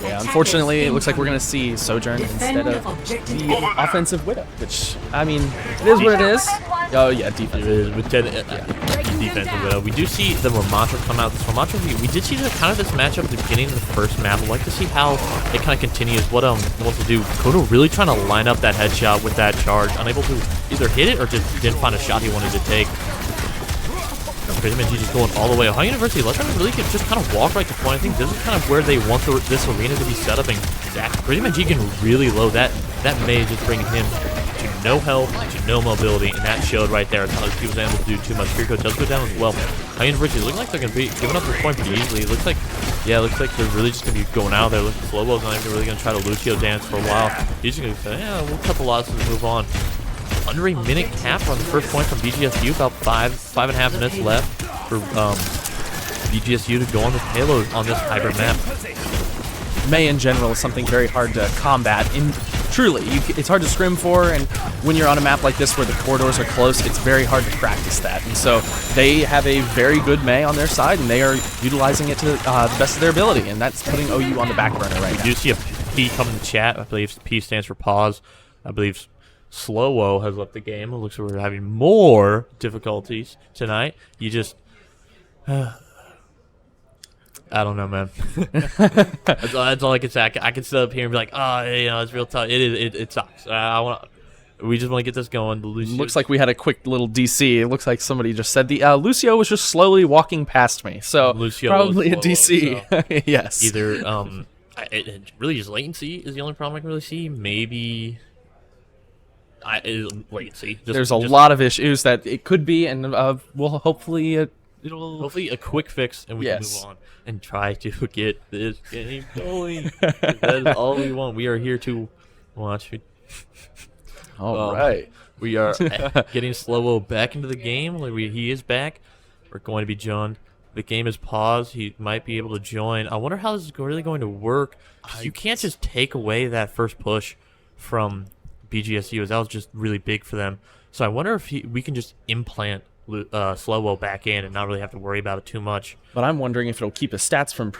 Yeah, unfortunately, it looks like we're going to see Sojourn instead of the offensive Widow, which, it is what it is. Oh, yeah, defensive. It is with defensive Widow. We do see the Ramattra come out. This Ramattra, we did see this matchup at the beginning of the first map. I'd like to see how it kind of continues, what wants to do. Kono really trying to line up that headshot with that charge, unable to either hit it or just didn't find a shot he wanted to take. Crazy Man G just going all the way. Ohio University, let them really just kind of walk right to point. I think this is kind of where they want this arena to be set up. And Crazy Man G getting really low. That may just bring him to no health, to no mobility, and that showed right there. It's not like he was able to do too much. Kiriko does go down as well. Ohio University looking like they're going to be giving up this point pretty easily. It looks like they're really just going to be going out there. Slowbo's not even really going to try to Lucio dance for a while. He's just going to say, yeah, we'll cut the losses and move on. Under a minute cap on the first point from BGSU, about five and a half minutes left for BGSU to go on this payload on this hybrid map. May in general is something very hard to combat. Truly, it's hard to scrim for, and when you're on a map like this where the corridors are close, it's very hard to practice that. And so they have a very good May on their side, and they are utilizing it to the best of their ability, and that's putting OU on the back burner right now. We do see a P come in the chat. I believe P stands for pause. I believe Slowo has left the game. It looks like we're having more difficulties tonight. You just... I don't know, man. that's all I can say. I can sit up here and be like, it's real tough. It sucks. We just want to get this going. Looks like we had a quick little DC. It looks like somebody just said Lucio was just slowly walking past me. So Lucio probably a DC. So. Yes. Either really just latency is the only problem I can really see. Maybe... latency. There's a lot of issues that it could be, and we'll hopefully hopefully a quick fix, and we can move on and try to get this game going. That is all we want. We are here to watch it. All right. We are getting Slowo back into the game. He is back. We're going to be joined. The game is paused. He might be able to join. I wonder how this is really going to work. You can't just take away that first push from BGSU. That was just really big for them. So I wonder if we can just implant Slowo back in and not really have to worry about it too much. But I'm wondering if it'll keep his stats from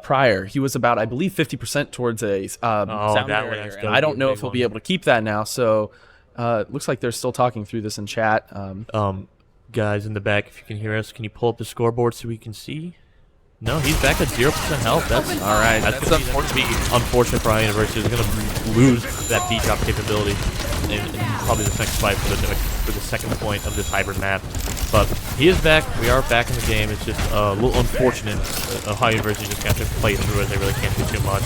prior. He was about, I believe, 50% towards a sound barrier. And I don't know if he'll be able to keep that now. So it looks like they're still talking through this in chat. Guys in the back, if you can hear us, can you pull up the scoreboard so we can see? No, he's back at 0% health. That's All right, That's going to be unfortunate for Ohio University. They're going to lose that beat drop capability in probably the next fight for the second point of this hybrid map. But he is back. We are back in the game. It's just a little unfortunate. Ohio University just got to play through it. They really can't do too much.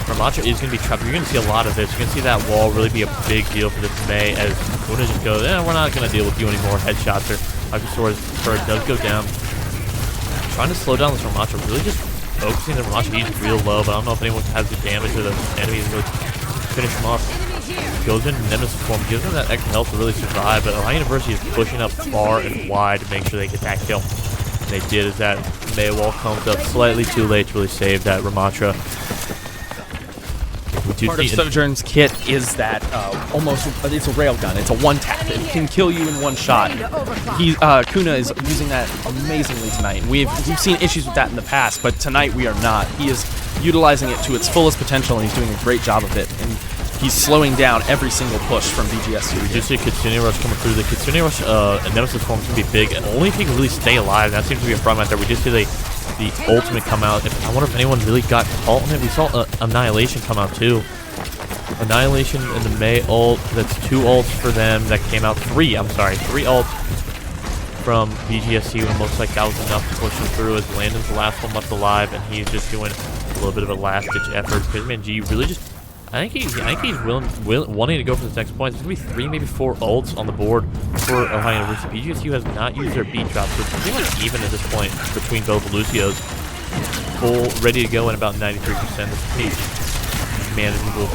Ramattra is going to be trapped. You're going to see a lot of this. You're going to see that wall really be a big deal for this May as Kuna just goes, we're not going to deal with you anymore. Headshots her. Akusora's bird does go down. Trying to slow down this Ramattra, really just focusing the Ramattra. He's real low, but I don't know if anyone has the damage or the enemy to really finish him off. Goes in Nemesis form, gives him that extra health to really survive, but Ohio University is pushing up far and wide to make sure they get that kill. And they did as that May wall comes up slightly too late to really save that Ramattra. Part of Sojourn's kit is that almost, it's a railgun. It's a one-tap. It can kill you in one shot. Kuna is using that amazingly tonight. And we've seen issues with that in the past, but tonight we are not. He is utilizing it to its fullest potential, and he's doing a great job of it. And he's slowing down every single push from BGSU. We do see a Kitsune Rush coming through. The Kitsune Rush Nemesis form is going to be big. And only if he can really stay alive. That seems to be a problem out there. We just see the ultimate come out. I wonder if anyone really got caught on it. We saw Annihilation come out too. Annihilation and the May ult. That's 2 ults for them that came out. 3 ults from BGSU, and looks like that was enough to push him through as Landon's the last one left alive, and he's just doing a little bit of a last-ditch effort. Prisman G really just, I think he's wanting to go for this next point. There's going to be 3, maybe 4 ults on the board for Ohio University. BGSU has not used their beat drop, so it's pretty much even at this point between both Lucios. Full, ready to go in about 93%. That's pretty manageable.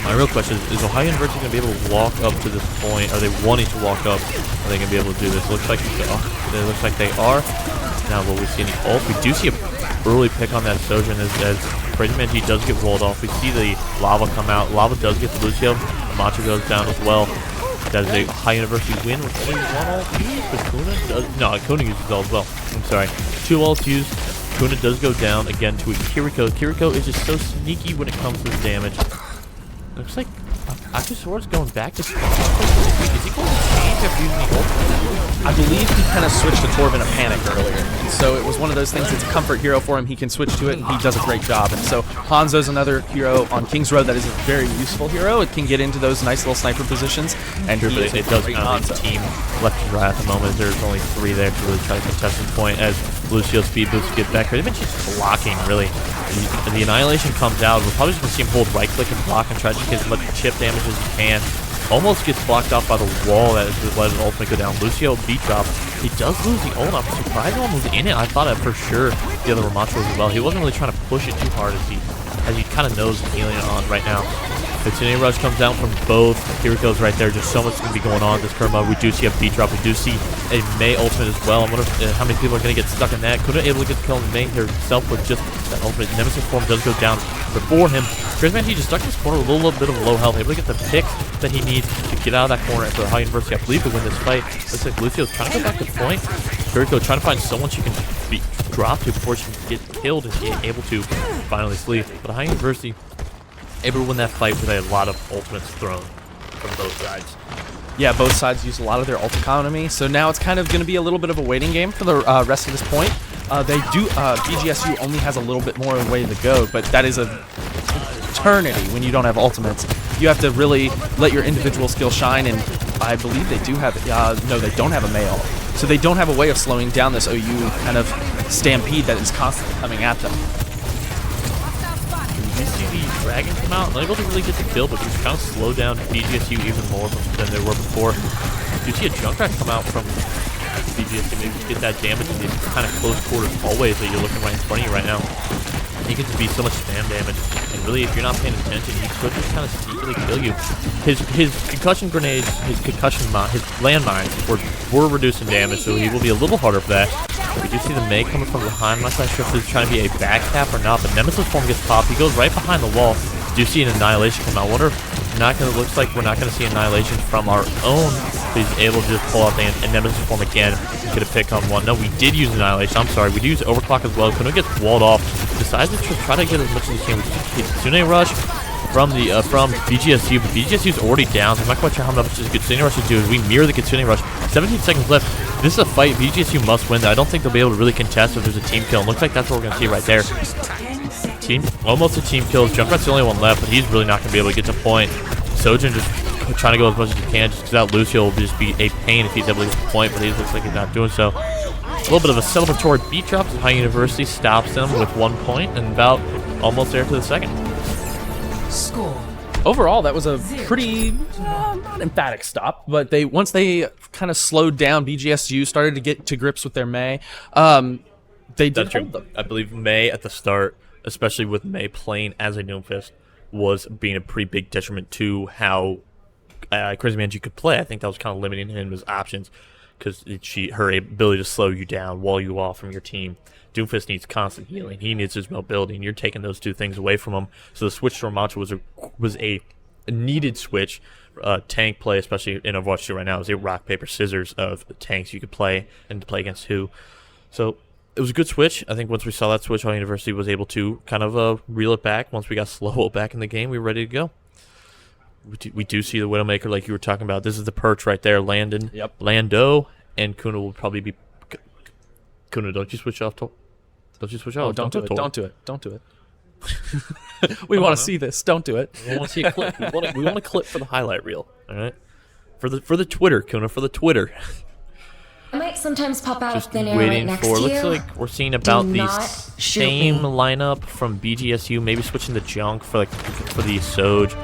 My real question is Ohio University going to be able to walk up to this point? Are they wanting to walk up? Are they going to be able to do this? Looks like they are. Now, will we see any ult? We do see an early pick on that Sojourn as Crazy Man G does get walled off. We see the lava come out. Lava does get to Lucio. Macho goes down as well. That is a Ohio University win with only 1 ult used. But Kuna does, no, Kuna uses ult as well. I'm sorry. 2 ults used. Kuna does go down again to a Kiriko. Kiriko is just so sneaky when it comes to damage. Looks like Akusora's going back to... Is he going to change after using the ult? I believe he kind of switched to Torb in a panic earlier. And so it was one of those things, it's a comfort hero for him. He can switch to it, and he does a great job. And so Hanzo's another hero on King's Road that is a very useful hero. It can get into those nice little sniper positions. And Sure, but it does kind of leave the team left and right at the moment. There's only 3 there to really try to contest this point as Lucio's speed boost get back. They've been just blocking, really. The Annihilation comes out. We're probably just going to see him hold right-click and block and try to get as much chip damage as he can. Almost gets blocked off by the wall that is let his ultimate go down. Lucio beat drop. He does lose the ult. I'm surprised no one was in it. I thought that for sure the other Ramattra was as well. He wasn't really trying to push it too hard as he kind of knows the alien on right now. Kitsune Rush comes down from both. Kiriko's right there. Just so much going to be going on this current mode. We do see a beat drop. We do see a May ultimate as well. I wonder how many people are going to get stuck in that. Couldn't able to get the kill on May herself with just that ultimate. Nemesis form does go down before him. Crazy he just stuck in this corner with a little bit of low health. Able to get the pick that he needs to get out of that corner for Ohio University, I believe, to win this fight. Looks like Lucio's trying to go back to point. Kiriko trying to find someone she can drop to before she can get killed and be able to finally sleep. But Ohio University able to win that fight with a lot of ultimates thrown from both sides. Yeah, both sides use a lot of their ult economy, so now it's kind of going to be a little bit of a waiting game for the rest of this point. BGSU only has a little bit more way to go, but that is an eternity when you don't have ultimates. You have to really let your individual skill shine, and I believe they do have, no, they don't have a May ult. So they don't have a way of slowing down this OU kind of stampede that is constantly coming at them. You see the Dragon come out, unable to really get the kill, but just kind of slow down BGSU even more than they were before. You see a Junkrat come out from BGSU, maybe get that damage in these kind of close quarters hallways that you're looking right in front of you right now. He can just be so much spam damage, and really, if you're not paying attention, he could just kind of sneakily kill you. His concussion grenades, his landmines were reducing damage, so he will be a little harder for that. We do see the May coming from behind. I'm not quite sure if this is trying to be a back tap or not, but Nemesis form gets popped. He goes right behind the wall. Do see an Annihilation come out. I wonder if looks like we're not going to see Annihilation from our own. So he's able to just pull out the Nemesis form again and get a pick on one. No, we did use Annihilation. I'm sorry. We do use Overclock as well. Kuno gets walled off. Decides to try to get as much as he can. We just Kitsune Rush. from BGSU, but BGSU's already down, so I'm not quite sure how much this Kitsune Rush should do. As we mirror the Kitsune Rush, 17 seconds left. This is a fight BGSU must win. I don't think they'll be able to really contest if there's a team kill. And looks like that's what we're going to see right there. Almost a team kill. Junkrat's the only one left, but he's really not going to be able to get to point. Sojin just trying to go as much as he can, just because that Lucio will just be a pain if he's able to get the point, but he looks like he's not doing so. A little bit of a celebratory beat drop as Ohio University stops them with 1 point and about almost there to the second. Score. Overall, that was a pretty not emphatic stop, but once they kind of slowed down, BGSU started to get to grips with their May. They did hold them. I believe May at the start, especially with May playing as a Doomfist, was being a pretty big detriment to how Crazy Man G could play. I think that was kind of limiting him his options because her ability to slow you down, wall you off from your team. Doomfist needs constant healing. He needs his mobility, and you're taking those two things away from him. So the switch to Ramacho was a needed switch. Tank play, especially in Overwatch 2 right now, is a rock, paper, scissors of tanks you could play and to play against who. So it was a good switch. I think once we saw that switch, Ohio University was able to kind of reel it back. Once we got slow back in the game, we were ready to go. We do see the Widowmaker like you were talking about. This is the perch right there. Landon, Yep. Lando, and Kuna will probably be... Kuna, don't you switch off? Don't you switch off? Oh, don't do it. Tor. Don't do it. Don't do it. We want to see this. Don't do it. We want to see a clip. We want a clip for the highlight reel. All right, for the Twitter, Kuna, for the Twitter. I might sometimes pop out Just of thin air waiting right next for. to Looks you. like we're seeing about the not shoot same me. lineup from BGSU. Maybe switching the junk for the Soj.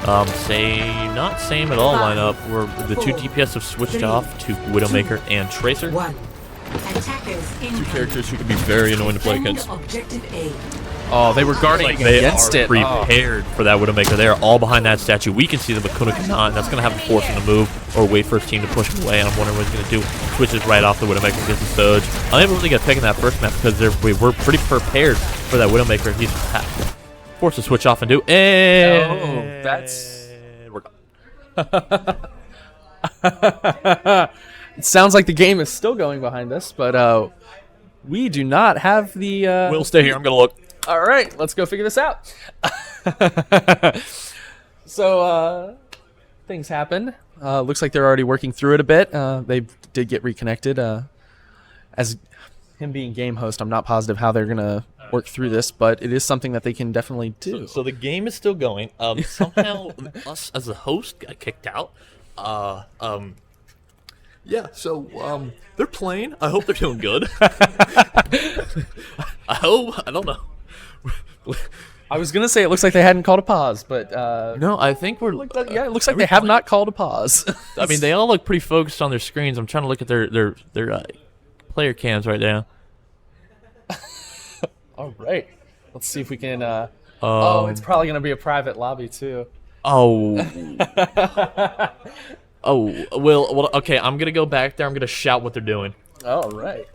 Not same at all lineup. Where the two DPS have switched off to Widowmaker and Tracer. Two characters who can be very annoying to play against. Oh, they were guarding They against are it. prepared for that Widowmaker. They are all behind that statue. We can see them, but Kuna cannot, and that's going to have to force him to move or wait for his team to push him away, and I'm wondering what he's going to do. Switches right off the Widowmaker, gets the Soj. Unable to get a pick in that first map because we were pretty prepared for that Widowmaker. He's forced to switch off and do. Oh, that's... We're gone. It sounds like the game is still going behind us, but we do not have the... We'll stay here. I'm going to look. All right, let's go figure this out. So, things happen. Looks like they're already working through it a bit. They did get reconnected. As him being game host, I'm not positive how they're going to work through this, but it is something that they can definitely do. So the game is still going. Somehow, us as a host got kicked out. Yeah, so they're playing. I hope they're doing good. I hope. I don't know. I was going to say it looks like they hadn't called a pause, but... No, I think we're... yeah, it looks like they have not called a pause. I mean, they all look pretty focused on their screens. I'm trying to look at their player cams right now. All right. Let's see if we can... it's probably going to be a private lobby, too. Oh. Well, okay, I'm going to go back there. I'm going to shout what they're doing. All right.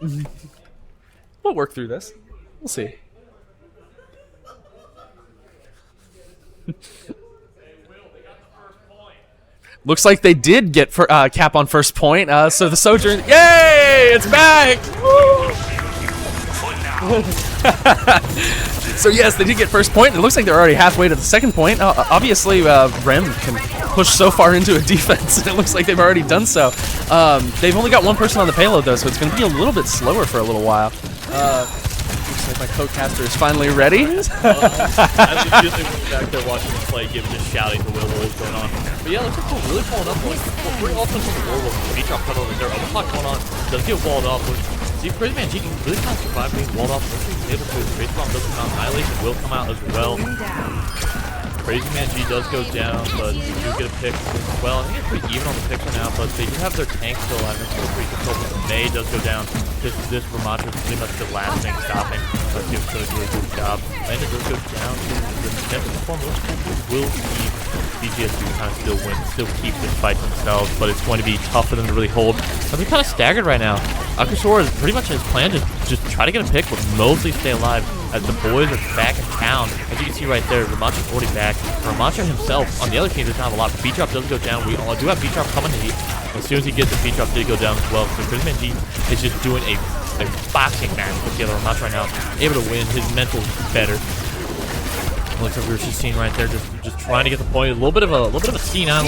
We'll work through this. We'll see. Looks like they did get cap on first point. So the Sojourn, yay! It's back. So yes, they did get first point. It looks like they're already halfway to the second point. Obviously, Rem can push so far into a defense, and it looks like they've already done so. They've only got one person on the payload though, so it's going to be a little bit slower for a little while. Looks like my co-caster is finally ready. I was just back there watching them play, just shouting to Will what was going on. But yeah, looks like we're really pulling up. We're also from the Werewolf. Beach drop cut over there. Overclock going on. Does get walled off. See, Crazy Man G can really kind of survive being walled off. He's able to. His Space Bomb does come out. Annihilation will come out as well. Crazy Man G does go down, but we do get a pick as well. I think it's pretty even on the picks right now, but they do have their tank still alive. It's still pretty controlled, but the May does go down. This Vermont is pretty much the last thing stopping. But Duke's going to do a good job. Landon does go down to the defensive form. Will keep BGSU kind of still keep this fight to themselves, but it's going to be tough for them to really hold. But they're kind of staggered right now. Akasora is pretty much his plan to just try to get a pick, but mostly stay alive as the boys are back in town. As you can see right there, Ramacho's already back. Ramacho himself on the other team does not have a lot. B-Drop does go down. We all do have B-Drop coming to heat. As soon as he gets the B-Drop, did go down as well. So Crazy Man G is just doing a boxing match with the other Ramacho right now. Able to win. His mental is better. Looks like we were just seeing right there, just trying to get the point. A little bit of a C9, a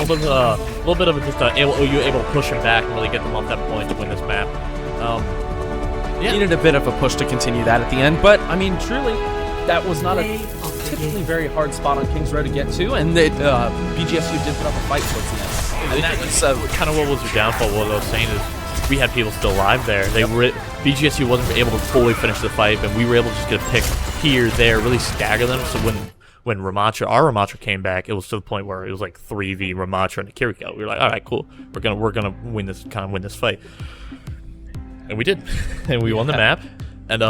little bit of just you able to push him back and really get them off that point to win this map. Yeah. Needed a bit of a push to continue that at the end, but I mean, truly, that was not a typically very hard spot on King's Row to get to, and BGSU did put up a fight towards the end. And that was kind of what was your downfall. What I was saying is we had people still alive there. They were BGSU wasn't able to fully finish the fight, and we were able to just get a pick here, there, really stagger them. So when our Ramatra came back, it was to the point where it was like 3v Ramatra and Kiriko. We were like, all right, cool, we're gonna win this fight, and we did, and we won the map, and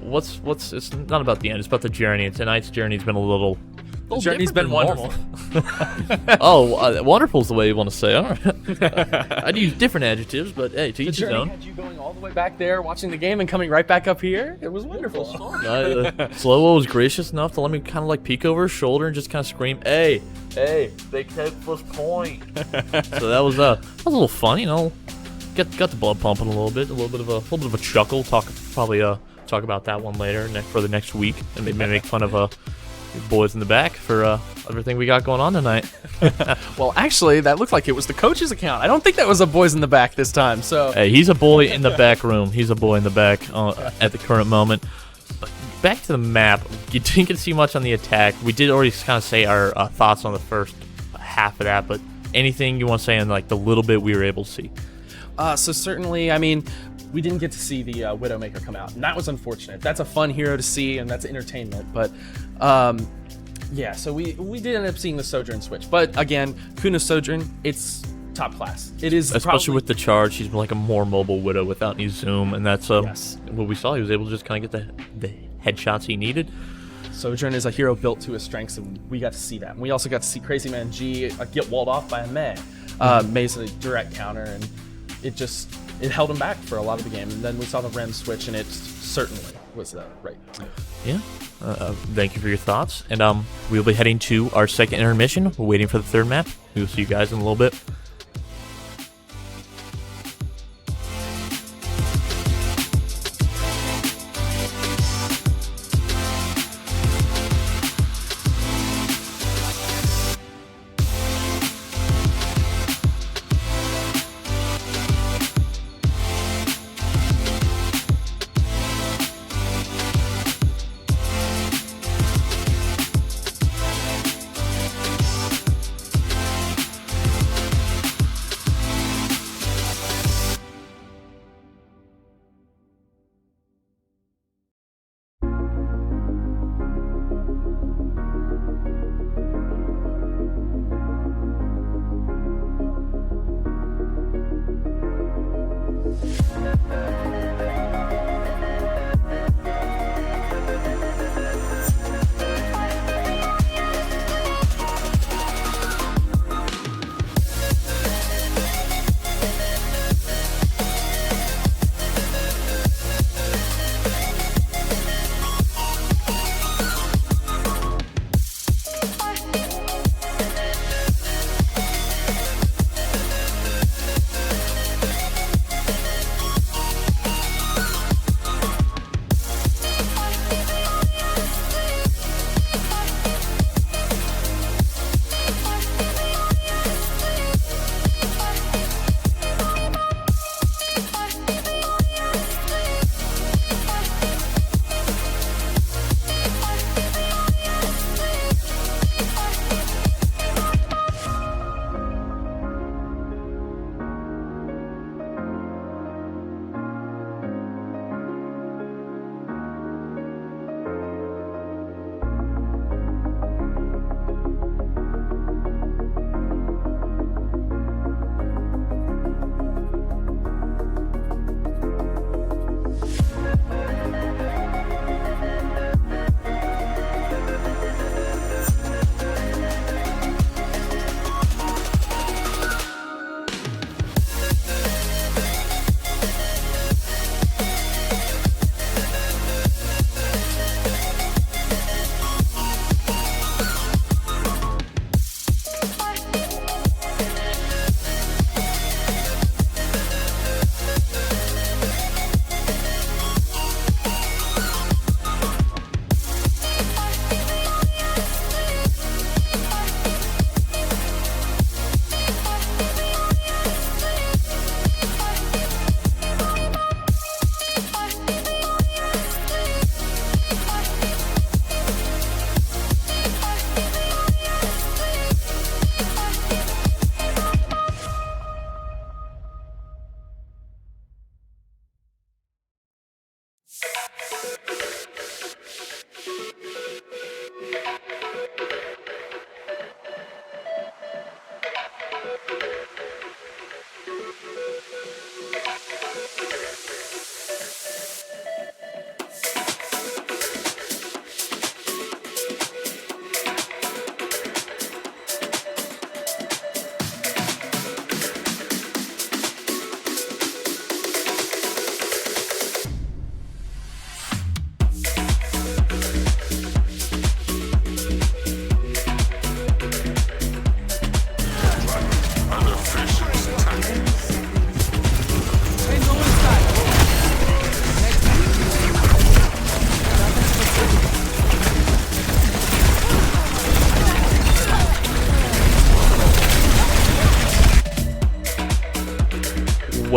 what's it's not about the end, it's about the journey. And tonight's journey's been a little. The journey's been wonderful. Wonderful is the way you want to say. All right. I'd use different adjectives, but hey, to each his own. Had you going all the way back there, watching the game, and coming right back up here. It was wonderful. Slowo was gracious enough to let me kind of like peek over his shoulder and just kind of scream, "Hey, they kept us point." So that was a little fun, you know. Got the blood pumping a little bit of a chuckle. Talk about that one later for the next week, and maybe make fun of boys in the back for everything we got going on tonight. Well, actually, that looked like it was the coach's account. I don't think that was a boys in the back this time. So hey, he's a boy in the back room. He's a boy in the back at the current moment. But back to the map, you didn't get to see much on the attack. We did already kind of say our thoughts on the first half of that, but anything you want to say on like the little bit we were able to see? So certainly, I mean, we didn't get to see the Widowmaker come out, and that was unfortunate. That's a fun hero to see, and that's entertainment. But yeah, so we did end up seeing the Sojourn switch. But again, Kuna's Sojourn, it's top class. It is, especially with the charge. She's like a more mobile Widow without any zoom, and that's yes. What we saw. He was able to just kind of get the headshots he needed. Sojourn is a hero built to his strengths, and we got to see that. And we also got to see Crazy Man G get walled off by a Mei. Mei's a direct counter, and it held him back for a lot of the game. And then we saw the Rem switch, and it certainly was right. Yeah. Thank you for your thoughts. And we'll be heading to our second intermission. We're waiting for the third map. We'll see you guys in a little bit.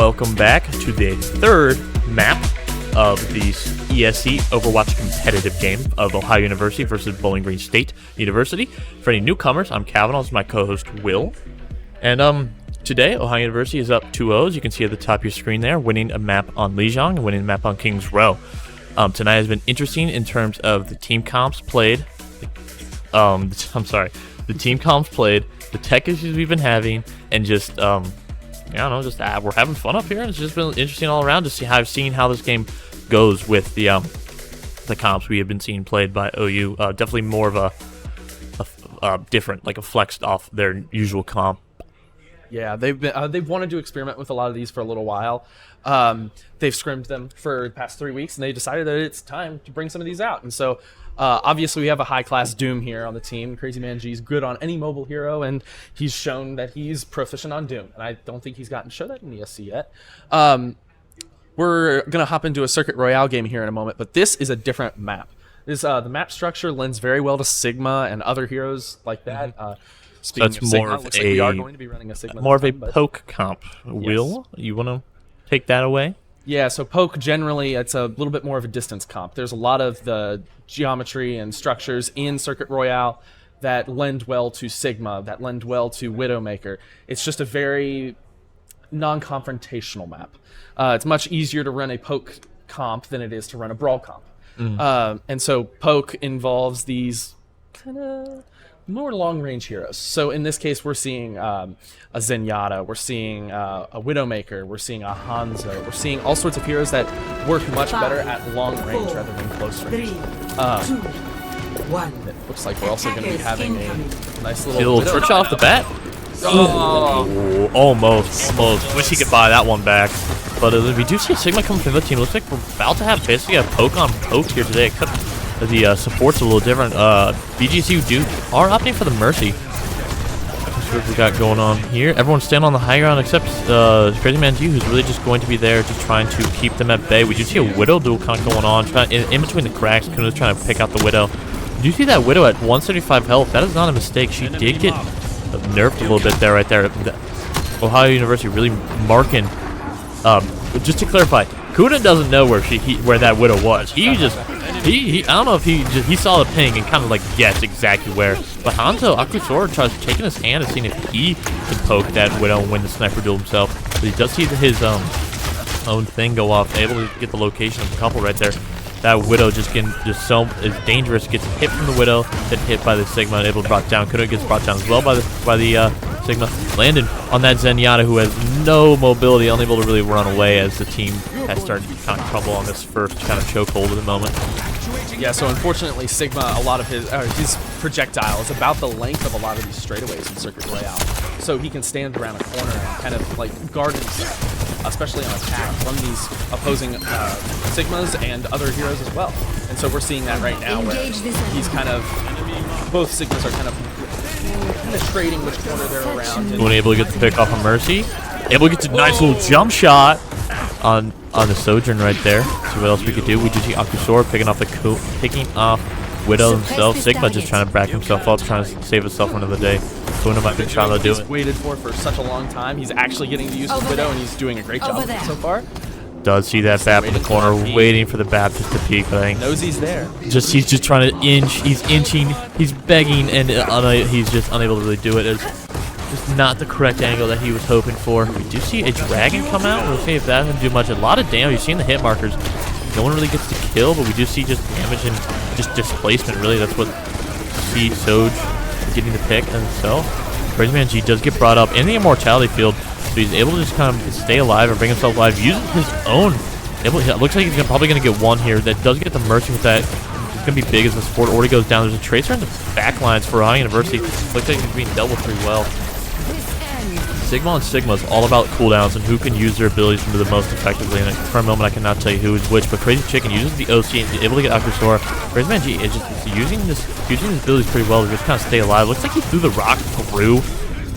welcome back to the third map of the ESC Overwatch competitive game of Ohio University versus Bowling Green State University. For any newcomers, I'm Calvin. This is my co-host Will, and today Ohio University is up 2-0. As you can see at the top of your screen there, winning a map on Lijiang and winning a map on Kings Row. Tonight has been interesting in terms of the team comps played. The team comps played, the tech issues we've been having, and just I don't know, just we're having fun up here. It's just been interesting all around to see how this game goes with the comps we have been seeing played by OU. Definitely more of a different, like a flexed off their usual comp. Yeah, they've wanted to experiment with a lot of these for a little while. They've scrimmed them for the past 3 weeks, and they decided that it's time to bring some of these out. And so, obviously, we have a high-class Doom here on the team. Crazy Man G is good on any mobile hero, and he's shown that he's proficient on Doom. And I don't think he's gotten to show that in ESC yet. We're going to hop into a Circuit Royale game here in a moment, but this is a different map. The map structure lends very well to Sigma and other heroes like that. So it's more of we are going to be running a Sigma more of a poke comp. Will, you want to take that away? Yeah, so poke generally, it's a little bit more of a distance comp. There's a lot of the geometry and structures in Circuit Royale that lend well to Sigma, that lend well to Widowmaker. It's just a very non-confrontational map. It's much easier to run a poke comp than it is to run a brawl comp. And so poke involves these kind of more long-range heroes. So in this case, we're seeing a Zenyatta, we're seeing a Widowmaker, we're seeing a Hanzo, we're seeing all sorts of heroes that work much better at long range rather than close range. 3, 2, 1. It looks like we're also going to be having a nice little Little switch off the bat. Oh, almost. Wish he could buy that one back. But we do see a Sigma coming from the team. Looks like we're about to have basically a poke on poke here today. The support's a little different. BGC are opting for the Mercy. That's what we got going on here. Everyone's standing on the high ground except Crazy Man G, who's really just going to be there, just trying to keep them at bay. We do see a Widow duel kind of going on, in between the cracks. Kuno's trying to pick out the Widow. You do see that Widow at 175 health. That is not a mistake. She did get nerfed a little bit there, right there. Ohio University really marking. Just to clarify, Kuna doesn't know where that Widow was. I don't know if he saw the ping and kind of like guessed exactly where. But Hanzo Akusora tries taking his hand and seeing if he can poke that Widow and win the sniper duel himself. But he does see his own thing go off, able to get the location of the couple right there. That Widow just is dangerous. Gets hit from the Widow, then hit by the Sigma, and able to brought down. Kuno gets brought down as well by the Sigma. Landed on that Zenyatta, who has no mobility, unable to really run away as the team has started to kind of crumble on this first kind of chokehold at the moment. Yeah, so unfortunately, Sigma, a lot of his projectile is about the length of a lot of these straightaways in Circuit Royale. So he can stand around a corner and kind of like guard himself, especially on attack from these opposing Sigmas and other heroes as well. And so we're seeing that right now where he's kind of, both Sigmas are kind of trading which corner they're around. And able to get the pick off of Mercy. Able to get a nice little jump shot on the Sojourn right there. See what else we could do. We do see Akusora picking off Widow himself. Sigma just trying to back himself up, trying to save himself for another day. Kuna might be trying to do it. Waited for such a long time. He's actually getting to use his Widow, and he's doing a great job so far. Does see that BAP in the corner, waiting for the BAP just to peek, but I think knows he's there. He's just trying to inch. He's inching. He's begging, and he's just unable to really do it. It's just not the correct angle that he was hoping for. We do see a dragon come out. We'll see if that doesn't do much. A lot of damage. You've seen the hit markers. No one really gets to kill, but we do see just damage and just displacement. Really, that's what speed Soj getting the pick. And so, Crazy Man G does get brought up in the immortality field. So he's able to just kind of stay alive or bring himself alive using his own. It looks like he's probably going to get one here. That does get the Mercy with that. It's going to be big as the support already goes down. There's a Tracer in the back lines for Ohio University. Looks like he's being dealt with pretty well. Sigma and Sigma is all about cooldowns and who can use their abilities the most effectively. And for a moment, I cannot tell you who is which, but Crazy Chicken uses the OC and is able to get Akusora. Crazy Man G is just using his abilities pretty well to just kind of stay alive. Looks like he threw the rock through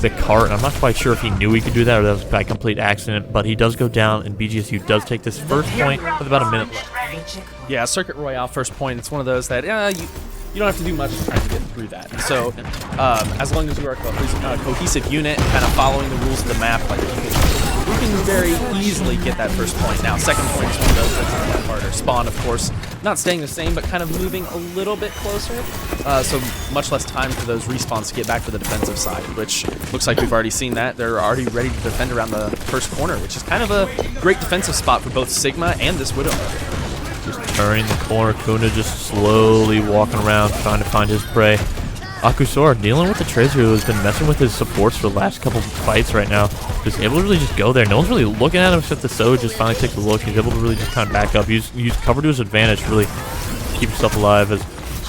the cart. I'm not quite sure if he knew he could do that or that was by complete accident, but he does go down, and BGSU does take this first point with about a minute left. Yeah, Circuit Royale first point. It's one of those that you don't have to do much to try to get through that. So as long as you are a cohesive unit, kind of following the rules of the map, like we can very easily get that first point. Now, second point is one of those that's a lot harder. Spawn, of course, not staying the same, but kind of moving a little bit closer. So much less time for those respawns to get back to the defensive side, which looks like we've already seen that. They're already ready to defend around the first corner, which is kind of a great defensive spot for both Sigma and this Widow. Just turning the corner, Kuna just slowly walking around trying to find his prey. Akusora dealing with the Tracer, who has been messing with his supports for the last couple of fights right now. Just able to really just go there. No one's really looking at him except the So just finally takes a look. He's able to really just kind of back up. Use cover to his advantage to really keep himself alive, as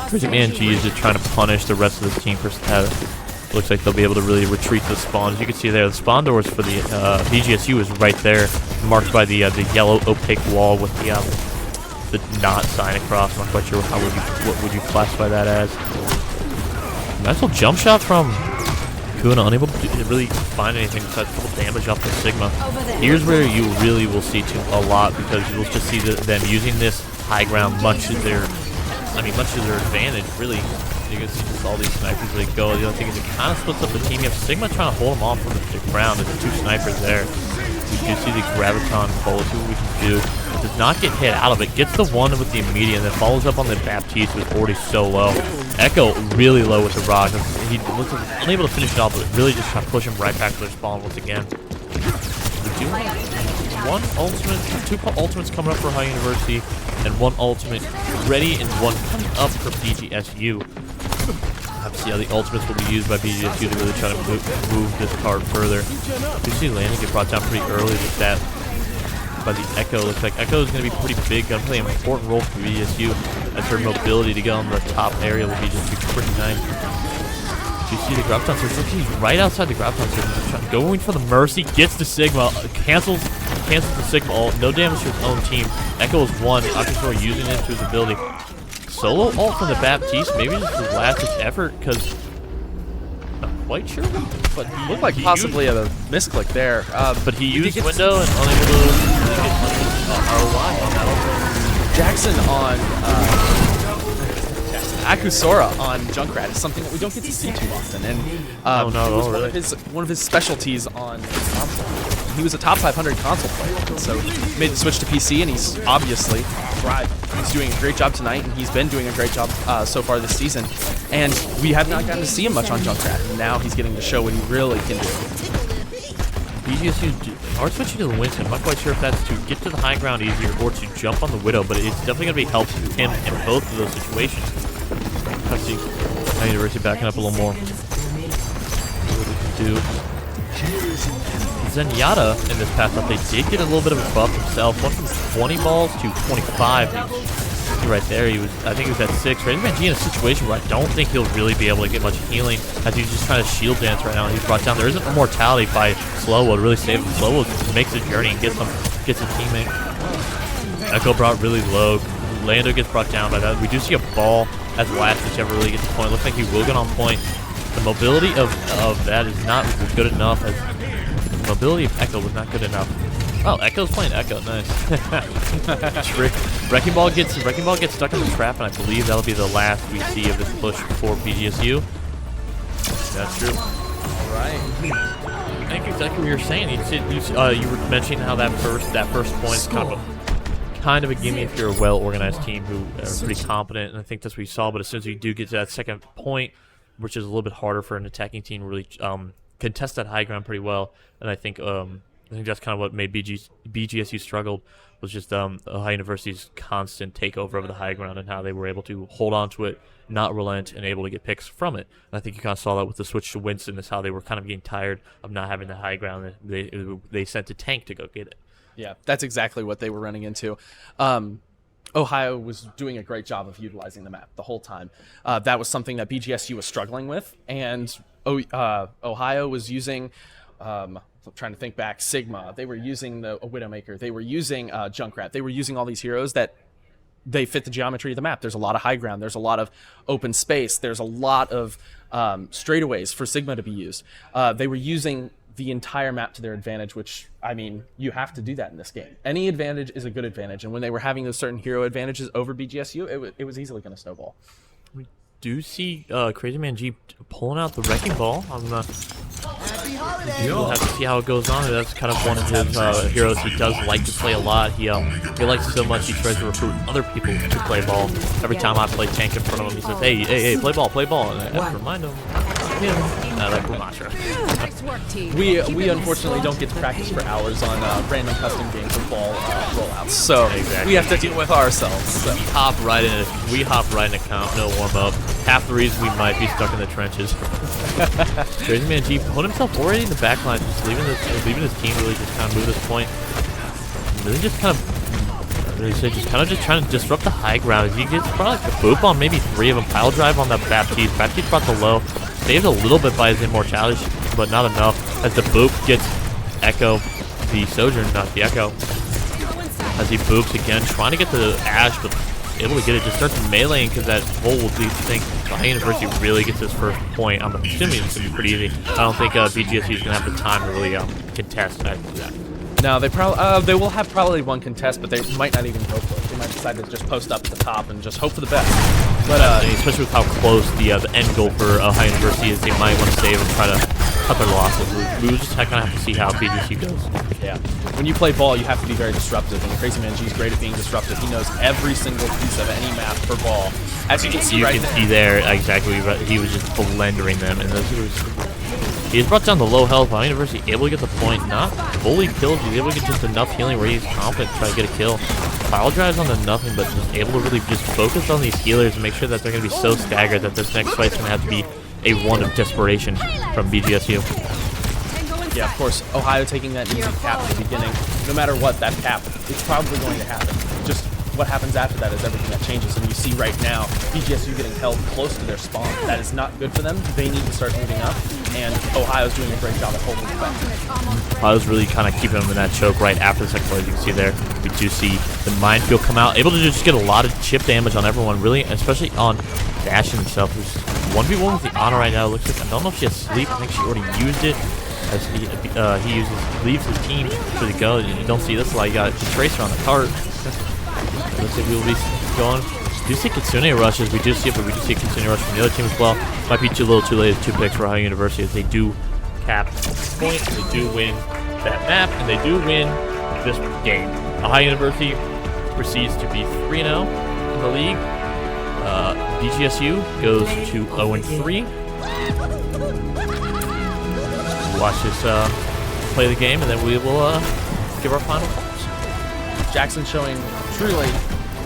Crazy Man G is just trying to punish the rest of the team for looks like they'll be able to really retreat the spawn. As you can see there, the spawn doors for the BGSU is right there, marked by the yellow opaque wall with the not sign across. I'm not quite sure what would you classify that as. Nice little jump shot from Kuna, unable to really find anything besides a couple damage off the Sigma. Here's where you really will see a lot, because you'll just see them using this high ground much to their advantage. Really, you can see just all these snipers they go. The other thing is it kind of splits up the team. You have Sigma trying to hold them off from the ground. There's 2 snipers there. You can see the Graviton bullet. See what we can do. It does not get hit out of it. Gets the one with the immediate, and then follows up on the Baptiste, who's already so low. Echo really low with the rock. He looks like unable to finish it off, but really just trying to push him right back to their spawn once again. We do have 1 ultimate, 2 ultimates coming up for High University, and 1 ultimate ready, and 1 coming up for BGSU. Have to see how the ultimates will be used by BGSU to really try to move this card further. You see Landon get brought down pretty early with that by the Echo. Looks like Echo is going to be pretty big, going to play an important role for BGSU, as her mobility to get on the top area will be just pretty nice. You see the Graviton Surge. He's right outside the Graviton Surge. Going for the Mercy, gets the Sigma, cancels the Sigma ult. No damage to his own team. Echo is 1. Akusora using it to his ability. Solo ult from the Baptiste, maybe this is his last effort, because not quite sure, but he Looked like possibly a misclick there. But he used window and unable to really get much ROI on that. Jackson on Akusora on Junkrat is something that we don't get to see too often, and one of his specialties on console. He was a top 500 console player, so he made the switch to PC, and he's obviously thrived. He's doing a great job tonight, and he's been doing a great job so far this season. And we have not gotten to see him much on Junkrat, and now he's getting to show what he really can do. BGSU are switching to the Winston. I'm not quite sure if that's to get to the high ground easier or to jump on the Widow, but it's definitely going to be helpful to him in both of those situations. I see High University backing up a little more. What we can do. Zenyatta in this past up, they did get a little bit of a buff himself. Went from 20 balls to 25. Right there, I think he was at 6. Crazyman G in a situation where I don't think he'll really be able to get much healing, as he's just trying to shield dance right now. He's brought down. There isn't immortality by Slowwo to really save him. Slowwo makes the journey and gets a teammate. Echo brought really low. Lando gets brought down by that. We do see a ball as last, whichever really gets the point. Looks like he will get on point. The mobility of that is not good enough. As the mobility of Echo was not good enough. Oh, Echo's playing Echo. Nice. Wrecking Ball gets stuck in the trap, and I believe that'll be the last we see of this push for BGSU. That's true. All right. I think exactly what you're saying. You were mentioning how that first point is kind of a gimme if you're a well-organized team who are pretty competent, and I think that's what you saw. But as soon as you do get to that second point, which is a little bit harder for an attacking team to really contest that high ground pretty well, and I think that's kind of what made BGSU struggled, was just Ohio University's constant takeover of the high ground and how they were able to hold on to it, not relent, and able to get picks from it. And I think you kind of saw that with the switch to Winston, is how they were kind of getting tired of not having the high ground. They sent a tank to go get it. Yeah, that's exactly what they were running into. Ohio was doing a great job of utilizing the map the whole time. That was something that BGSU was struggling with, and Ohio was using... I'm trying to think back. Sigma. They were using a Widowmaker. They were using Junkrat. They were using all these heroes that they fit the geometry of the map. There's a lot of high ground. There's a lot of open space. There's a lot of straightaways for Sigma to be used. They were using the entire map to their advantage, which, I mean, you have to do that in this game. Any advantage is a good advantage, and when they were having those certain hero advantages over BGSU, it was easily going to snowball. We do see Crazy Man G pulling out the Wrecking Ball on the We'll have to see how it goes on. That's kind of one of his heroes he does like to play a lot. He likes so much he tries to recruit other people to play ball. Every time I play tank in front of him, he says, hey, play ball. And I have to remind him. Like mantra. We unfortunately don't get to practice for hours on random custom games of ball rollouts, so we have to deal with ourselves. So. We hop right in a count, no warm up. Half the reason we might be stuck in the trenches. Crazy Man G put himself already in the back line, just leaving his team really just kind of move this point. Really just kind of just trying to disrupt the high ground. He gets probably like a boop on maybe 3 of them. Pile drive on that Baptiste. Baptiste brought the low. Saved a little bit by his immortality, but not enough. As the boop gets Echo, the Sojourn, not the Echo. As he boops again, trying to get the Ash, but able to get it. Just starts meleeing because that whole lead thing. Ohio University really gets his first point. I'm assuming it's going to be pretty easy. I don't think BGSU is going to have the time to really contest that. No, they will have probably one contest, but they might not even go for it. They might decide to just post up at the top and just hope for the best. But especially with how close the end goal for Ohio University is, they might want to save and try to cut their losses. We just kind of have to see how BGSU goes. Yeah, when you play ball, you have to be very disruptive, and Crazy Man G is great at being disruptive. He knows every single piece of any map for ball. As you can see there, exactly. He was just blendering them, and he's brought down the low health. Ohio University able to get the point, not fully killed. He's able to get just enough healing where he's confident to try to get a kill. Pile drives on the nothing, but just able to really just focus on these healers and make sure that they're going to be so staggered that this next fight's going to have to be a one of desperation from BGSU. Yeah, of course, Ohio taking that easy cap at the beginning. No matter what, that cap, it's probably going to happen. Just what happens after that is everything that changes. And you see right now, BGSU getting held close to their spawn. That is not good for them. They need to start moving up, and Ohio's doing a great job at holding it back. Ohio's really kind of keeping them in that choke right after the second play. As you can see there, we do see the minefield come out, able to just get a lot of chip damage on everyone, really, especially on Dash himself, who's 1v1 with the Honor right now. Looks like, I don't know if she has sleep. I think she already used it. As he leaves his team for the go. You don't see this a lot. You got the Tracer on the cart. Looks like we will be going. We do see Kitsune rushes. We do see it, but we do see a Kitsune rush from the other team as well. Might be a little too late. 2 picks for Ohio University as they do cap points. They do win that map, and they do win this game. Ohio University proceeds to be 3-0 in the league. BGSU goes to 0-3. Watch us play the game, and then we will give our final thoughts. Jackson showing truly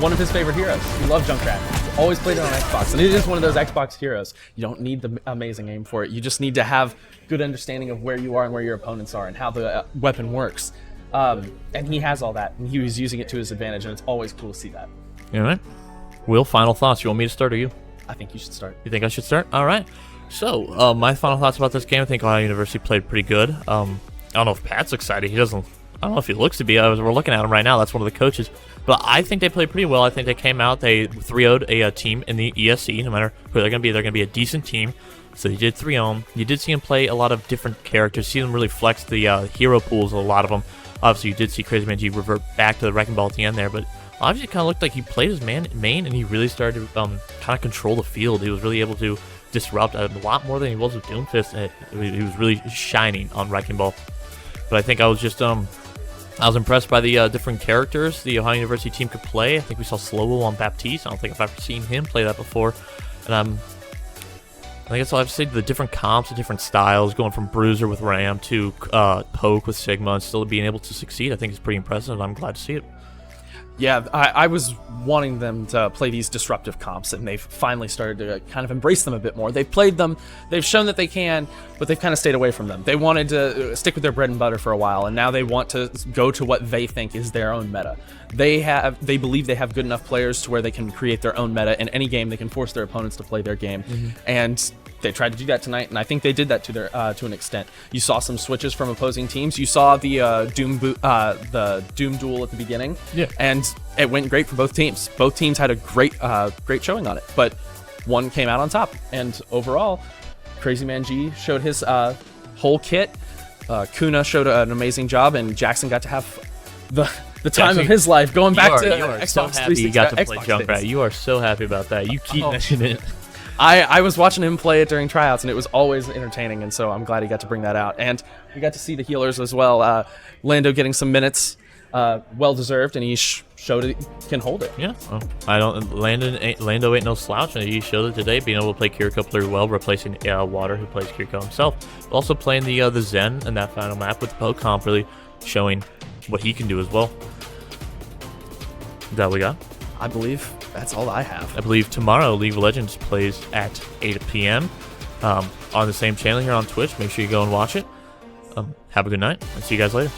one of his favorite heroes. He loves Junkrat. Always played it on Xbox, and it is one of those Xbox heroes. You don't need the amazing aim for it. You just need to have good understanding of where you are and where your opponents are and how the weapon works. And he has all that, and he was using it to his advantage, and it's always cool to see that. All right. Will, final thoughts. You want me to start or you? I think you should start. You think I should start? All right. So, my final thoughts about this game. I think Ohio University played pretty good. I don't know if Pat's excited. I don't know if he looks to be. We're looking at him right now. That's one of the coaches. But I think they played pretty well. I think they came out. They 3-0'd a team in the ESC. No matter who they're going to be a decent team. So they did 3-0. You did see him play a lot of different characters. See them really flex the hero pools, a lot of them. Obviously, you did see Crazy Man G revert back to the Wrecking Ball at the end there. But obviously, it kind of looked like he played his main, and he really started to kind of control the field. He was really able to disrupt a lot more than he was with Doomfist, and he was really shining on Wrecking Ball. But I think I was just I was impressed by the different characters the Ohio University team could play. I think we saw Slow on Baptiste. I don't think I've ever seen him play that before. And I think that's all I have to say. The different comps, the different styles, going from Bruiser with Ram to Poke with Sigma, and still being able to succeed, I think is pretty impressive, and I'm glad to see it. Yeah, I was wanting them to play these disruptive comps, and they've finally started to kind of embrace them a bit more. They've played them, they've shown that they can, but they've kind of stayed away from them. They wanted to stick with their bread and butter for a while, and now they want to go to what they think is their own meta. They believe they have good enough players to where they can create their own meta in any game. They can force their opponents to play their game, and they tried to do that tonight, and I think they did that to an extent. You saw some switches from opposing teams. You saw the Doom duel at the beginning, and it went great for both teams. Both teams had a great showing on it, but one came out on top. And overall, Crazy Man G showed his whole kit. Kuna showed an amazing job, and Jackson got to have the time of his life going back to you are Xbox so happy 360. you got to play Xbox Junkrat. days. You are so happy about that. You keep mentioning it. I was watching him play it during tryouts, and it was always entertaining, and so I'm glad he got to bring that out. And we got to see the healers as well. Lando getting some minutes, well deserved, and he showed it can hold it. Yeah, well, Lando ain't no slouch, and he showed it today, being able to play Kiriko pretty well, replacing Water, who plays Kiriko himself. Also playing the Zen in that final map with the Poke Comp, really showing what he can do as well. Is that what we got? I believe that's all I have. I believe tomorrow League of Legends plays at 8 p.m. On the same channel here on Twitch. Make sure you go and watch it. Have a good night, and see you guys later.